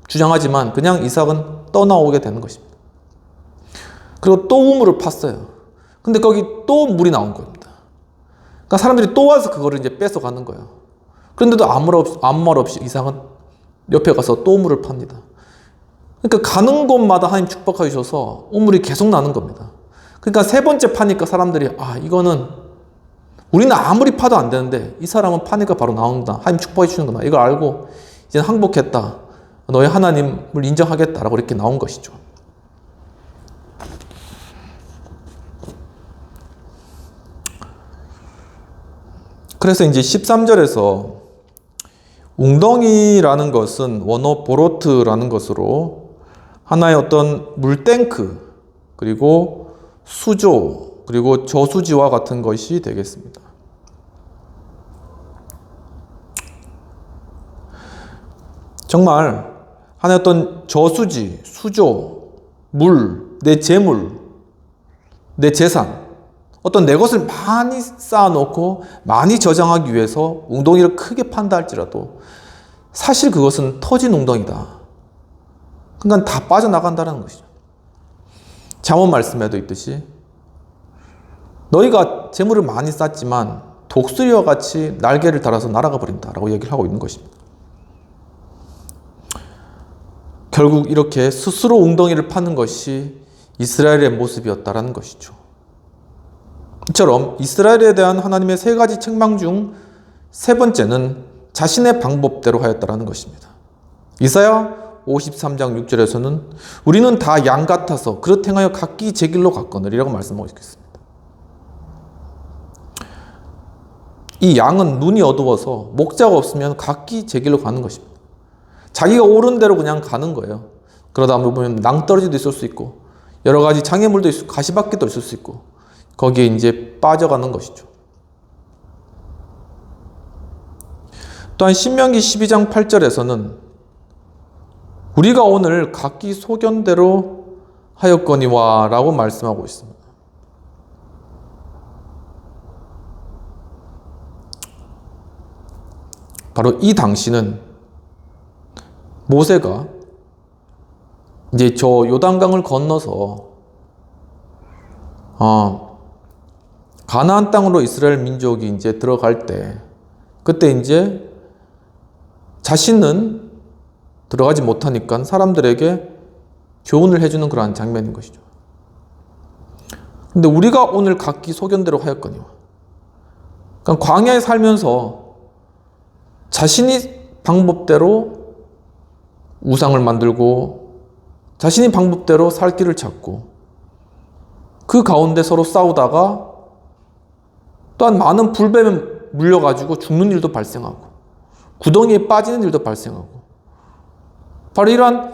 주장하지만 그냥 이삭은 떠나오게 되는 것입니다. 그리고 또 우물을 팠어요. 근데 거기 또 물이 나온 겁니다. 그러니까 사람들이 또 와서 그거를 이제 뺏어가는 거예요. 그런데도 아무 말 없이 이삭은 옆에 가서 또 우물을 팝니다. 그러니까 가는 곳마다 하나님 축복해 주셔서 우물이 계속 나는 겁니다. 그러니까 세 번째 파니까 사람들이 이거는 우리는 아무리 파도 안 되는데 이 사람은 파니까 바로 나온다. 하나님 축복해 주시는구나. 이걸 알고 이제 항복했다. 너의 하나님을 인정하겠다라고 이렇게 나온 것이죠. 그래서 이제 13절에서 웅덩이라는 것은 원어 보로트라는 것으로 하나의 어떤 물탱크, 그리고 수조, 그리고 저수지와 같은 것이 되겠습니다. 정말 하나의 어떤 저수지, 수조, 물, 내 재물, 내 재산, 어떤 내 것을 많이 쌓아놓고 많이 저장하기 위해서 웅덩이를 크게 판다 할지라도 사실 그것은 터진 웅덩이다. 그러니까 다 빠져나간다는 것이죠. 잠언 말씀에도 있듯이 너희가 재물을 많이 쌓지만 독수리와 같이 날개를 달아서 날아가 버린다라고 얘기를 하고 있는 것입니다. 결국 이렇게 스스로 웅덩이를 파는 것이 이스라엘의 모습이었다라는 것이죠. 이처럼 이스라엘에 대한 하나님의 세 가지 책망 중 세 번째는 자신의 방법대로 하였다라는 것입니다. 이사야 53장 6절에서는 우리는 다 양 같아서 그릇 행하여 각기 제 길로 갔거늘이라고 말씀하고 있습니다. 이 양은 눈이 어두워서 목자가 없으면 각기 제 길로 가는 것입니다. 자기가 옳은 대로 그냥 가는 거예요. 그러다 보면 낭떠러지도 있을 수 있고 여러 가지 장애물도 있고 가시밭길도 있을 수 있고 거기에 이제 빠져가는 것이죠. 또한 신명기 12장 8절에서는 우리가 오늘 각기 소견대로 하였거니와 라고 말씀하고 있습니다. 바로 이 당시는 모세가 이제 저 요단강을 건너서 가나안 땅으로 이스라엘 민족이 이제 들어갈 때 그때 이제 자신은 들어가지 못하니까 사람들에게 교훈을 해주는 그러한 장면인 것이죠. 근데 우리가 오늘 각기 소견대로 하였거니와. 그러니까 광야에 살면서 자신이 방법대로 우상을 만들고 자신이 방법대로 살 길을 찾고 그 가운데 서로 싸우다가 또한 많은 불뱀에 물려가지고 죽는 일도 발생하고 구덩이에 빠지는 일도 발생하고 바로 이러한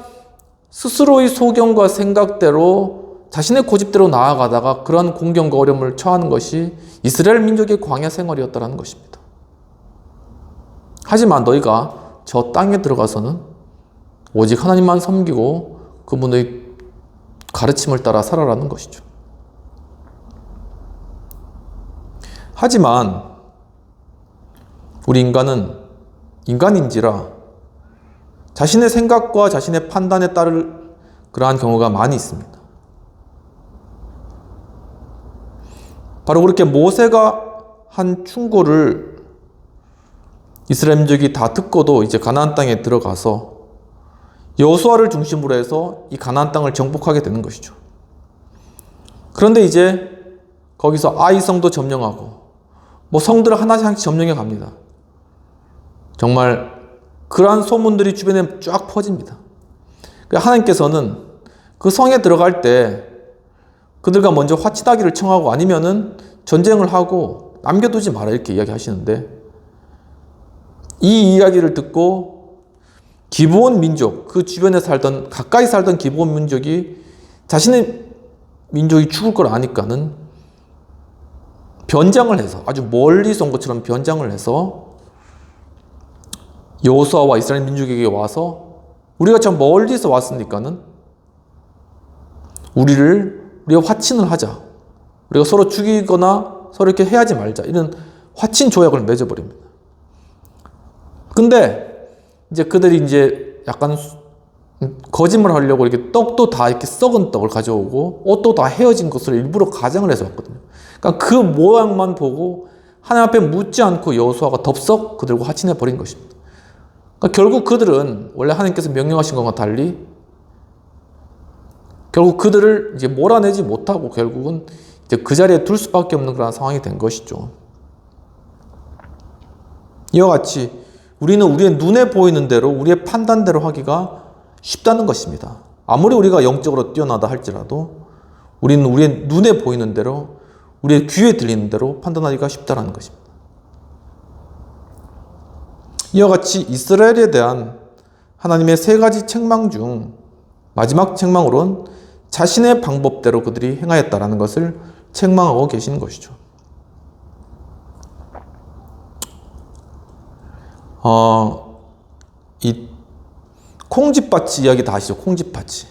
스스로의 소견과 생각대로 자신의 고집대로 나아가다가 그러한 공경과 어려움을 처하는 것이 이스라엘 민족의 광야 생활이었다는 것입니다. 하지만 너희가 저 땅에 들어가서는 오직 하나님만 섬기고 그분의 가르침을 따라 살아라는 것이죠. 하지만 우리 인간은 인간인지라 자신의 생각과 자신의 판단에 따를 그러한 경우가 많이 있습니다. 바로 그렇게 모세가 한 충고를 이스라엘 민족이 다 듣고도 이제 가나안 땅에 들어가서 여호수아를 중심으로 해서 이 가나안 땅을 정복하게 되는 것이죠. 그런데 이제 거기서 아이 성도 점령하고 성들을 하나씩 점령해 갑니다. 정말 그러한 소문들이 주변에 쫙 퍼집니다. 하나님께서는 그 성에 들어갈 때 그들과 먼저 화친하기를 청하고 아니면은 전쟁을 하고 남겨두지 마라 이렇게 이야기하시는데 이 이야기를 듣고 기브온 민족, 그 주변에 살던 가까이 살던 기브온 민족이 자신의 민족이 죽을 걸 아니까는 변장을 해서 아주 멀리서 온 것처럼 변장을 해서 여호수아와 이스라엘 민족에게 와서 우리가 참 멀리서 왔으니까는 우리가 화친을 하자. 우리가 서로 죽이거나 서로 이렇게 해하지 말자. 이런 화친 조약을 맺어버립니다. 근데 이제 그들이 이제 약간 거짓말 하려고 이렇게 떡도 다 이렇게 썩은 떡을 가져오고 옷도 다 헤어진 것을 일부러 가장을 해서 왔거든요. 그러니까 그 모양만 보고 하나님 앞에 묻지 않고 여호수아가 덥석 그들과 화친해 버린 것입니다. 그러니까 결국 그들은 원래 하나님께서 명령하신 것과 달리 결국 그들을 이제 몰아내지 못하고 결국은 이제 그 자리에 둘 수밖에 없는 그런 상황이 된 것이죠. 이와 같이 우리는 우리의 눈에 보이는 대로 우리의 판단대로 하기가 쉽다는 것입니다. 아무리 우리가 영적으로 뛰어나다 할지라도 우리는 우리의 눈에 보이는 대로 우리의 귀에 들리는 대로 판단하기가 쉽다는 것입니다. 이와 같이 이스라엘에 대한 하나님의 세 가지 책망 중 마지막 책망으로는 자신의 방법대로 그들이 행하였다라는 것을 책망하고 계시는 것이죠. 이 콩쥐밭이 이야기 다 아시죠? 콩쥐밭이.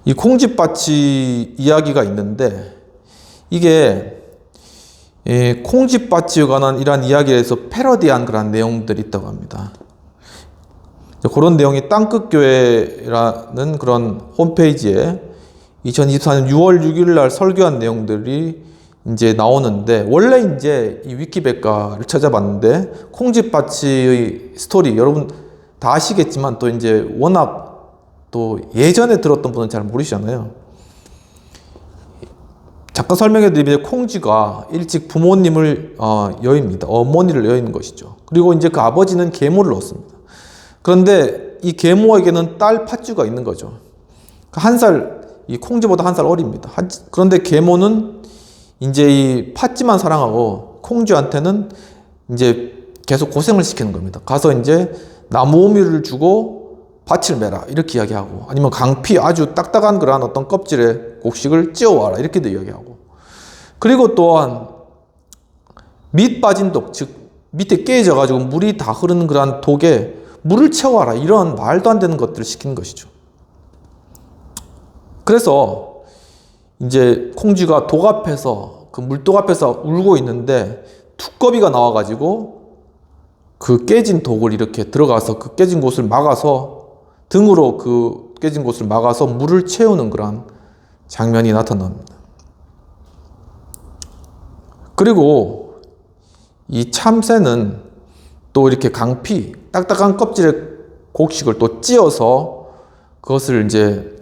이 콩쥐밭이 이야기가 있는데 이게 콩쥐밭에 관한 이러한 이야기에서 패러디한 그런 내용들이 있다고 합니다. 그런 내용이 땅끝교회라는 그런 홈페이지에 2024년 6월 6일 날 설교한 내용들이 이제 나오는데, 원래 이제 이 위키백과를 찾아봤는데 콩쥐밭의 스토리 여러분 다 아시겠지만 또 이제 워낙 또 예전에 들었던 분은 잘 모르시잖아요. 잠깐 설명해 드리면 콩쥐가 일찍 부모님을 여입니다. 어머니를 여인 것이죠. 그리고 이제 그 아버지는 계모를 얻습니다. 그런데 이 계모에게는 딸 팥쥐가 있는 거죠. 이 콩쥐보다 한 살 어립니다. 그런데 계모는 이제 이 팥쥐만 사랑하고 콩쥐한테는 이제 계속 고생을 시키는 겁니다. 가서 이제 나무 오미를 주고 밭을 매라 이렇게 이야기하고, 아니면 강피 아주 딱딱한 그러한 어떤 껍질에 곡식을 찧어와라 이렇게도 이야기하고, 그리고 또한 밑 빠진 독, 즉 밑에 깨져 가지고 물이 다 흐르는 그러한 독에 물을 채워와라 이런 말도 안 되는 것들을 시키는 것이죠. 그래서 이제 콩쥐가 독 앞에서, 그 물독 앞에서 울고 있는데 두꺼비가 나와가지고 그 깨진 독을 이렇게 들어가서 그 깨진 곳을 막아서, 등으로 그 깨진 곳을 막아서 물을 채우는 그런 장면이 나타납니다. 그리고 이 참새는 또 이렇게 강피, 딱딱한 껍질에 곡식을 또 찧어서 그것을 이제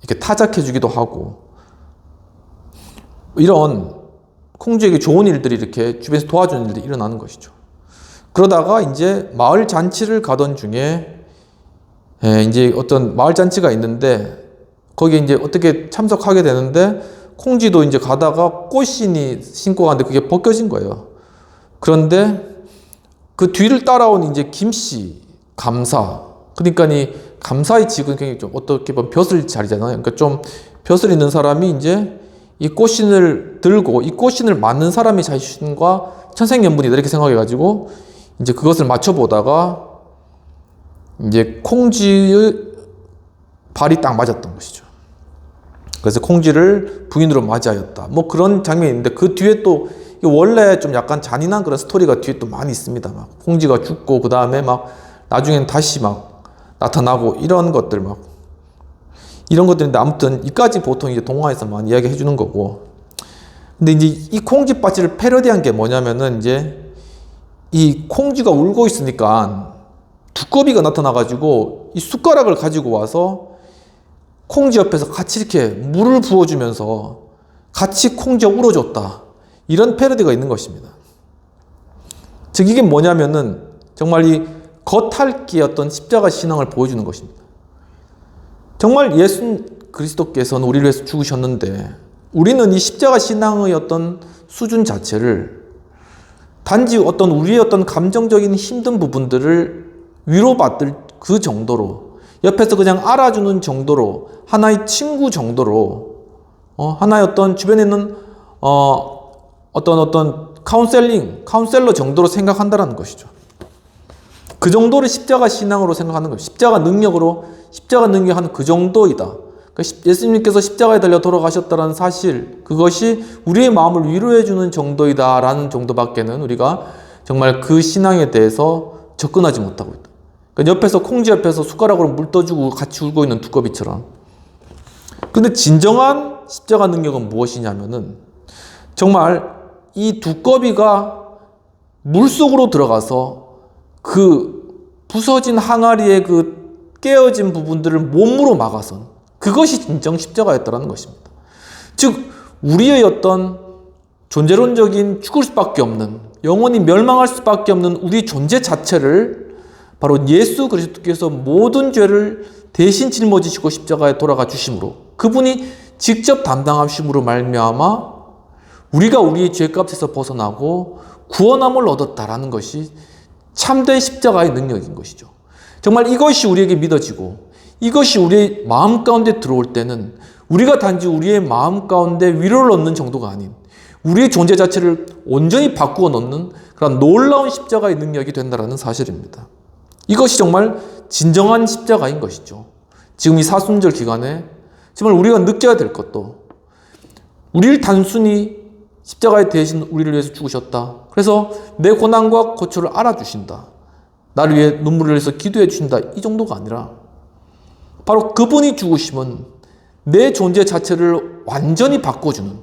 이렇게 타작해 주기도 하고, 이런 콩쥐에게 좋은 일들이 이렇게 주변에서 도와주는 일들이 일어나는 것이죠. 그러다가 이제 마을 잔치를 가던 중에 이제 어떤 마을 잔치가 있는데 거기에 이제 어떻게 참석하게 되는데, 콩쥐도 이제 가다가 꽃신이 신고 가는데 그게 벗겨진 거예요. 그런데 그 뒤를 따라온 이제 김씨 감사, 그러니까 이 감사의 직은 굉장히 좀 어떻게 보면 벼슬 자리잖아요. 그러니까 좀 벼슬 있는 사람이 이제 이 꽃신을 들고 이 꽃신을 맞는 사람이 자신과 천생연분이다 이렇게 생각해가지고 이제 그것을 맞춰보다가 이제 콩쥐의 발이 딱 맞았던 것이죠. 그래서 콩쥐를 부인으로 맞이하였다. 뭐 그런 장면이 있는데, 그 뒤에 또 원래 좀 약간 잔인한 그런 스토리가 뒤에 또 많이 있습니다. 막 콩쥐가 죽고 그 다음에 막 나중엔 다시 막 나타나고 이런 것들 막 이런 것들인데, 아무튼 이까지 보통 이제 동화에서만 이야기해 주는 거고. 근데 이제 이 콩쥐밭을 패러디한 게 뭐냐면은, 이제 이 콩쥐가 울고 있으니까 두꺼비가 나타나가지고 이 숟가락을 가지고 와서 콩쥐 옆에서 같이 이렇게 물을 부어주면서 같이 콩쥐가 울어줬다, 이런 패러디가 있는 것입니다. 즉 이게 뭐냐면은 정말 이 겉핥기의 어떤 십자가 신앙을 보여주는 것입니다. 정말 예수 그리스도께서는 우리를 위해서 죽으셨는데, 우리는 이 십자가 신앙의 어떤 수준 자체를 단지 어떤 우리의 어떤 감정적인 힘든 부분들을 위로받을 그 정도로, 옆에서 그냥 알아주는 정도로, 하나의 친구 정도로, 하나의 어떤 주변에 있는 어떤 카운셀러 정도로 생각한다는 것이죠. 그 정도를 십자가 신앙으로 생각하는 것이죠. 십자가 능력하는 그 정도이다. 예수님께서 십자가에 달려 돌아가셨다는 사실, 그것이 우리의 마음을 위로해주는 정도이다라는 정도밖에는 우리가 정말 그 신앙에 대해서 접근하지 못하고 있다. 그러니까 옆에서 콩지 옆에서 숟가락으로 물 떠주고 같이 울고 있는 두꺼비처럼. 근데 진정한 십자가 능력은 무엇이냐면은 정말 이 두꺼비가 물속으로 들어가서 그 부서진 항아리의 그 깨어진 부분들을 몸으로 막아선 그것이 진정 십자가였다는 것입니다. 즉 우리의 어떤 존재론적인 죽을 수밖에 없는, 영원히 멸망할 수밖에 없는 우리 존재 자체를 바로 예수 그리스도께서 모든 죄를 대신 짊어지시고 십자가에 돌아가 주심으로, 그분이 직접 담당하심으로 말미암아 우리가 우리의 죄값에서 벗어나고 구원함을 얻었다라는 것이 참된 십자가의 능력인 것이죠. 정말 이것이 우리에게 믿어지고 이것이 우리의 마음 가운데 들어올 때는 우리가 단지 우리의 마음 가운데 위로를 얻는 정도가 아닌 우리의 존재 자체를 온전히 바꾸어 놓는 그런 놀라운 십자가의 능력이 된다는 사실입니다. 이것이 정말 진정한 십자가인 것이죠. 지금 이 사순절 기간에 정말 우리가 느껴야 될 것도, 우리를 단순히 십자가에 대신 우리를 위해서 죽으셨다, 그래서 내 고난과 고초를 알아주신다, 나를 위해 눈물을 흘려서 기도해 주신다, 이 정도가 아니라 바로 그분이 죽으심은 내 존재 자체를 완전히 바꿔주는,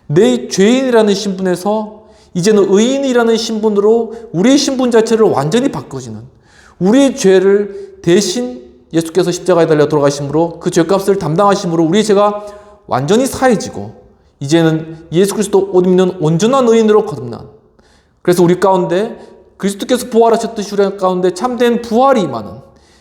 내 죄인이라는 신분에서 이제는 의인이라는 신분으로 우리의 신분 자체를 완전히 바꿔주는, 우리의 죄를 대신 예수께서 십자가에 달려 돌아가심으로 그 죄값을 담당하심으로 우리의 죄가 완전히 사해지고 이제는 예수 그리스도 옷 입는 온전한 의인으로 거듭난, 그래서 우리 가운데 그리스도께서 부활하셨듯이 우리 가운데 참된 부활이 임하는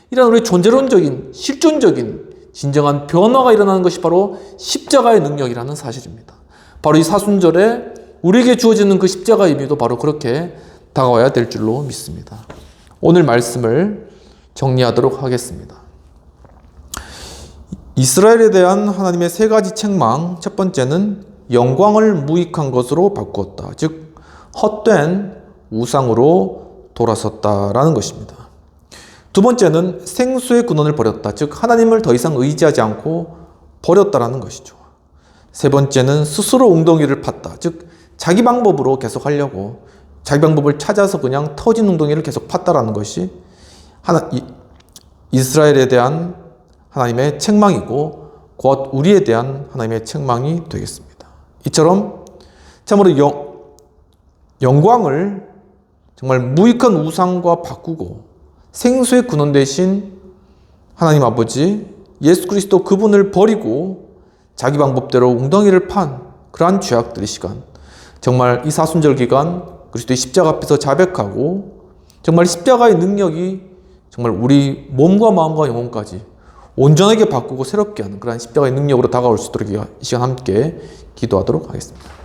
이런 우리 존재론적인 실존적인 진정한 변화가 일어나는 것이 바로 십자가의 능력이라는 사실입니다. 바로 이 사순절에 우리에게 주어지는 그 십자가의 의미도 바로 그렇게 다가와야 될 줄로 믿습니다. 오늘 말씀을 정리하도록 하겠습니다. 이스라엘에 대한 하나님의 세 가지 책망, 첫 번째는 영광을 무익한 것으로 바꾸었다. 즉 헛된 우상으로 돌아섰다라는 것입니다. 두 번째는 생수의 근원을 버렸다. 즉 하나님을 더 이상 의지하지 않고 버렸다라는 것이죠. 세 번째는 스스로 웅덩이를 팠다. 즉 자기 방법으로 계속 하려고 자기 방법을 찾아서 그냥 터진 웅덩이를 계속 팠다라는 것이 이스라엘에 대한 하나님의 책망이고 곧 우리에 대한 하나님의 책망이 되겠습니다. 이처럼 참으로 영광을 정말 무익한 우상과 바꾸고 생수의 근원 대신 하나님 아버지 예수 그리스도 그분을 버리고 자기 방법대로 웅덩이를 판 그러한 죄악들의 시간, 정말 이 사순절 기간 그리스도의 십자가 앞에서 자백하고 정말 십자가의 능력이 정말 우리 몸과 마음과 영혼까지 온전하게 바꾸고 새롭게 하는 그러한 십자가의 능력으로 다가올 수 있도록 이 시간 함께 기도하도록 하겠습니다.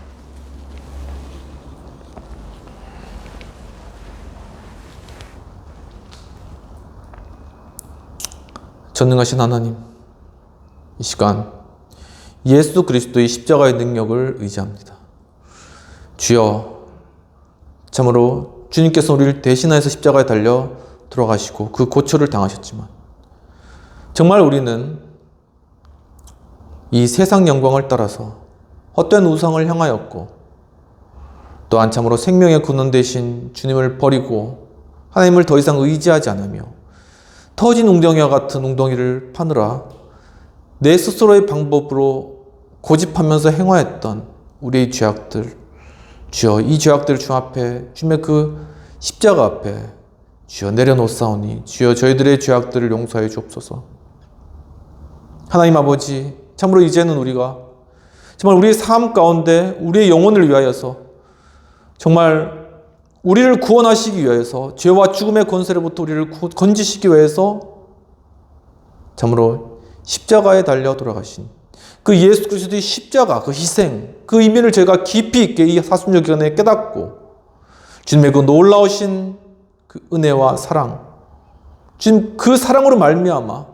전능하신 하나님, 이 시간 예수 그리스도의 십자가의 능력을 의지합니다. 주여, 참으로 주님께서 우리를 대신하여서 십자가에 달려 돌아가시고 그 고초를 당하셨지만 정말 우리는 이 세상 영광을 따라서 헛된 우상을 향하였고 또한 참으로 생명의 근원 대신 주님을 버리고 하나님을 더 이상 의지하지 않으며 터진 웅덩이와 같은 웅덩이를 파느라 내 스스로의 방법으로 고집하면서 행하였던 우리의 죄악들, 주여 이 죄악들을 주 앞에 주님의 그 십자가 앞에 주여 내려놓사오니 주여 저희들의 죄악들을 용서해 주옵소서. 하나님 아버지, 참으로 이제는 우리가 정말 우리의 삶 가운데 우리의 영혼을 위하여서 정말 우리를 구원하시기 위해서 죄와 죽음의 권세로부터 우리를 건지시기 위해서 참으로 십자가에 달려 돌아가신 그 예수 그리스도의 십자가, 그 희생, 그 의미를 저희가 깊이 있게 이 사순절 기간에 깨닫고 주님의 그 놀라우신 그 은혜와 사랑, 주님 그 사랑으로 말미암아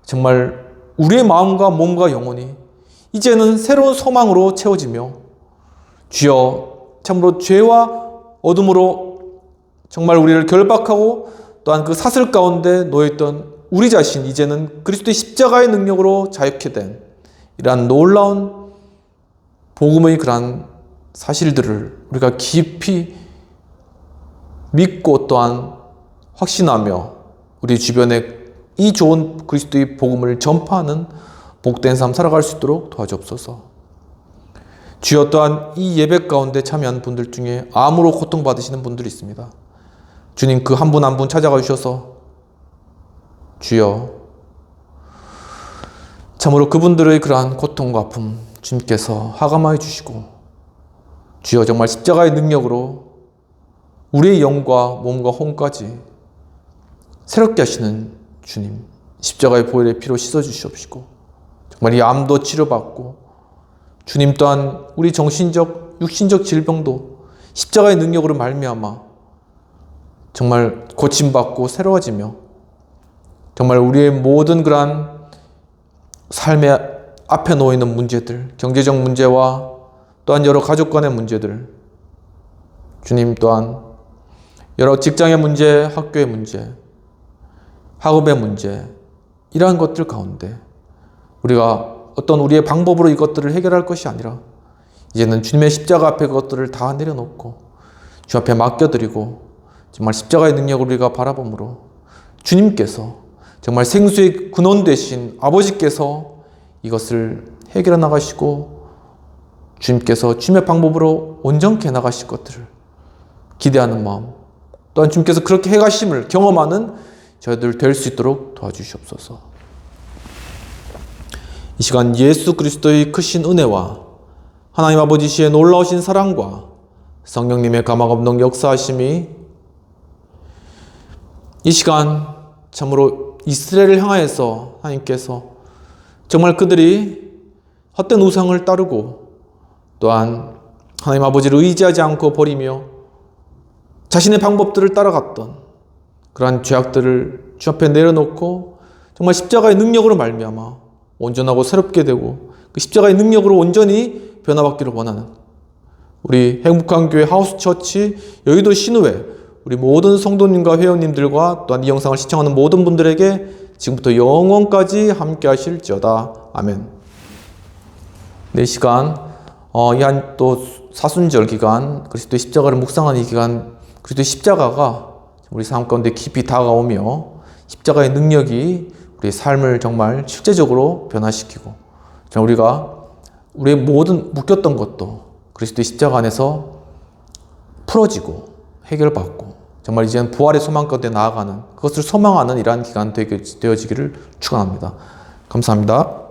정말 우리의 마음과 몸과 영혼이 이제는 새로운 소망으로 채워지며 주여 참으로 죄와 어둠으로 정말 우리를 결박하고 또한 그 사슬 가운데 놓여있던 우리 자신 이제는 그리스도의 십자가의 능력으로 자유케 된 이러한 놀라운 복음의 그러한 사실들을 우리가 깊이 믿고 또한 확신하며 우리 주변에 이 좋은 그리스도의 복음을 전파하는 복된 삶 살아갈 수 있도록 도와주옵소서. 주여, 또한 이 예배 가운데 참여한 분들 중에 암으로 고통받으시는 분들이 있습니다. 주님, 그 한 분 한 분 찾아가 주셔서 주여, 참으로 그분들의 그러한 고통과 아픔 주님께서 하감하여 주시고, 주여, 정말 십자가의 능력으로 우리의 영과 몸과 혼까지 새롭게 하시는 주님, 십자가의 보혈의 피로 씻어주시옵시고, 정말 이 암도 치료받고, 주님 또한 우리 정신적, 육신적 질병도 십자가의 능력으로 말미암아 정말 고침받고 새로워지며, 정말 우리의 모든 그러한 삶의 앞에 놓여있는 문제들, 경제적 문제와 또한 여러 가족 간의 문제들, 주님 또한 여러 직장의 문제, 학교의 문제, 학업의 문제, 이러한 것들 가운데 우리가 어떤 우리의 방법으로 이것들을 해결할 것이 아니라 이제는 주님의 십자가 앞에 그것들을 다 내려놓고 주 앞에 맡겨드리고 정말 십자가의 능력을 우리가 바라보므로 주님께서 정말 생수의 근원 되신 아버지께서 이것을 해결해 나가시고 주님께서 주님의 방법으로 온전케 나가실 것들을 기대하는 마음, 또한 주님께서 그렇게 해가심을 경험하는 저희들 될 수 있도록 도와주시옵소서. 이 시간 예수 그리스도의 크신 은혜와 하나님 아버지시의 놀라우신 사랑과 성령님의 감화감동 역사하심이 이 시간 참으로 이스라엘을 향하여서 하나님께서 정말 그들이 헛된 우상을 따르고 또한 하나님 아버지를 의지하지 않고 버리며 자신의 방법들을 따라갔던 그러한 죄악들을 주 앞에 내려놓고 정말 십자가의 능력으로 말미암아 온전하고 새롭게 되고 그 십자가의 능력으로 온전히 변화받기를 원하는 우리 행복한 교회 하우스처치 여의도 신우회 우리 모든 성도님과 회원님들과 또한 이 영상을 시청하는 모든 분들에게 지금부터 영원까지 함께 하실지어다. 아멘. 네, 이 시간 이 한 또 사순절 기간, 그리스도의 십자가를 묵상하는 이 기간, 그리스도의 십자가가 우리 삶 가운데 깊이 다가오며 십자가의 능력이 우리의 삶을 정말 실제적으로 변화시키고 정말 우리가 우리의 모든 묶였던 것도 그리스도의 십자가 안에서 풀어지고 해결받고 정말 이제는 부활의 소망 가운데 나아가는 그것을 소망하는 이러한 기간 되어지기를 축원합니다. 감사합니다.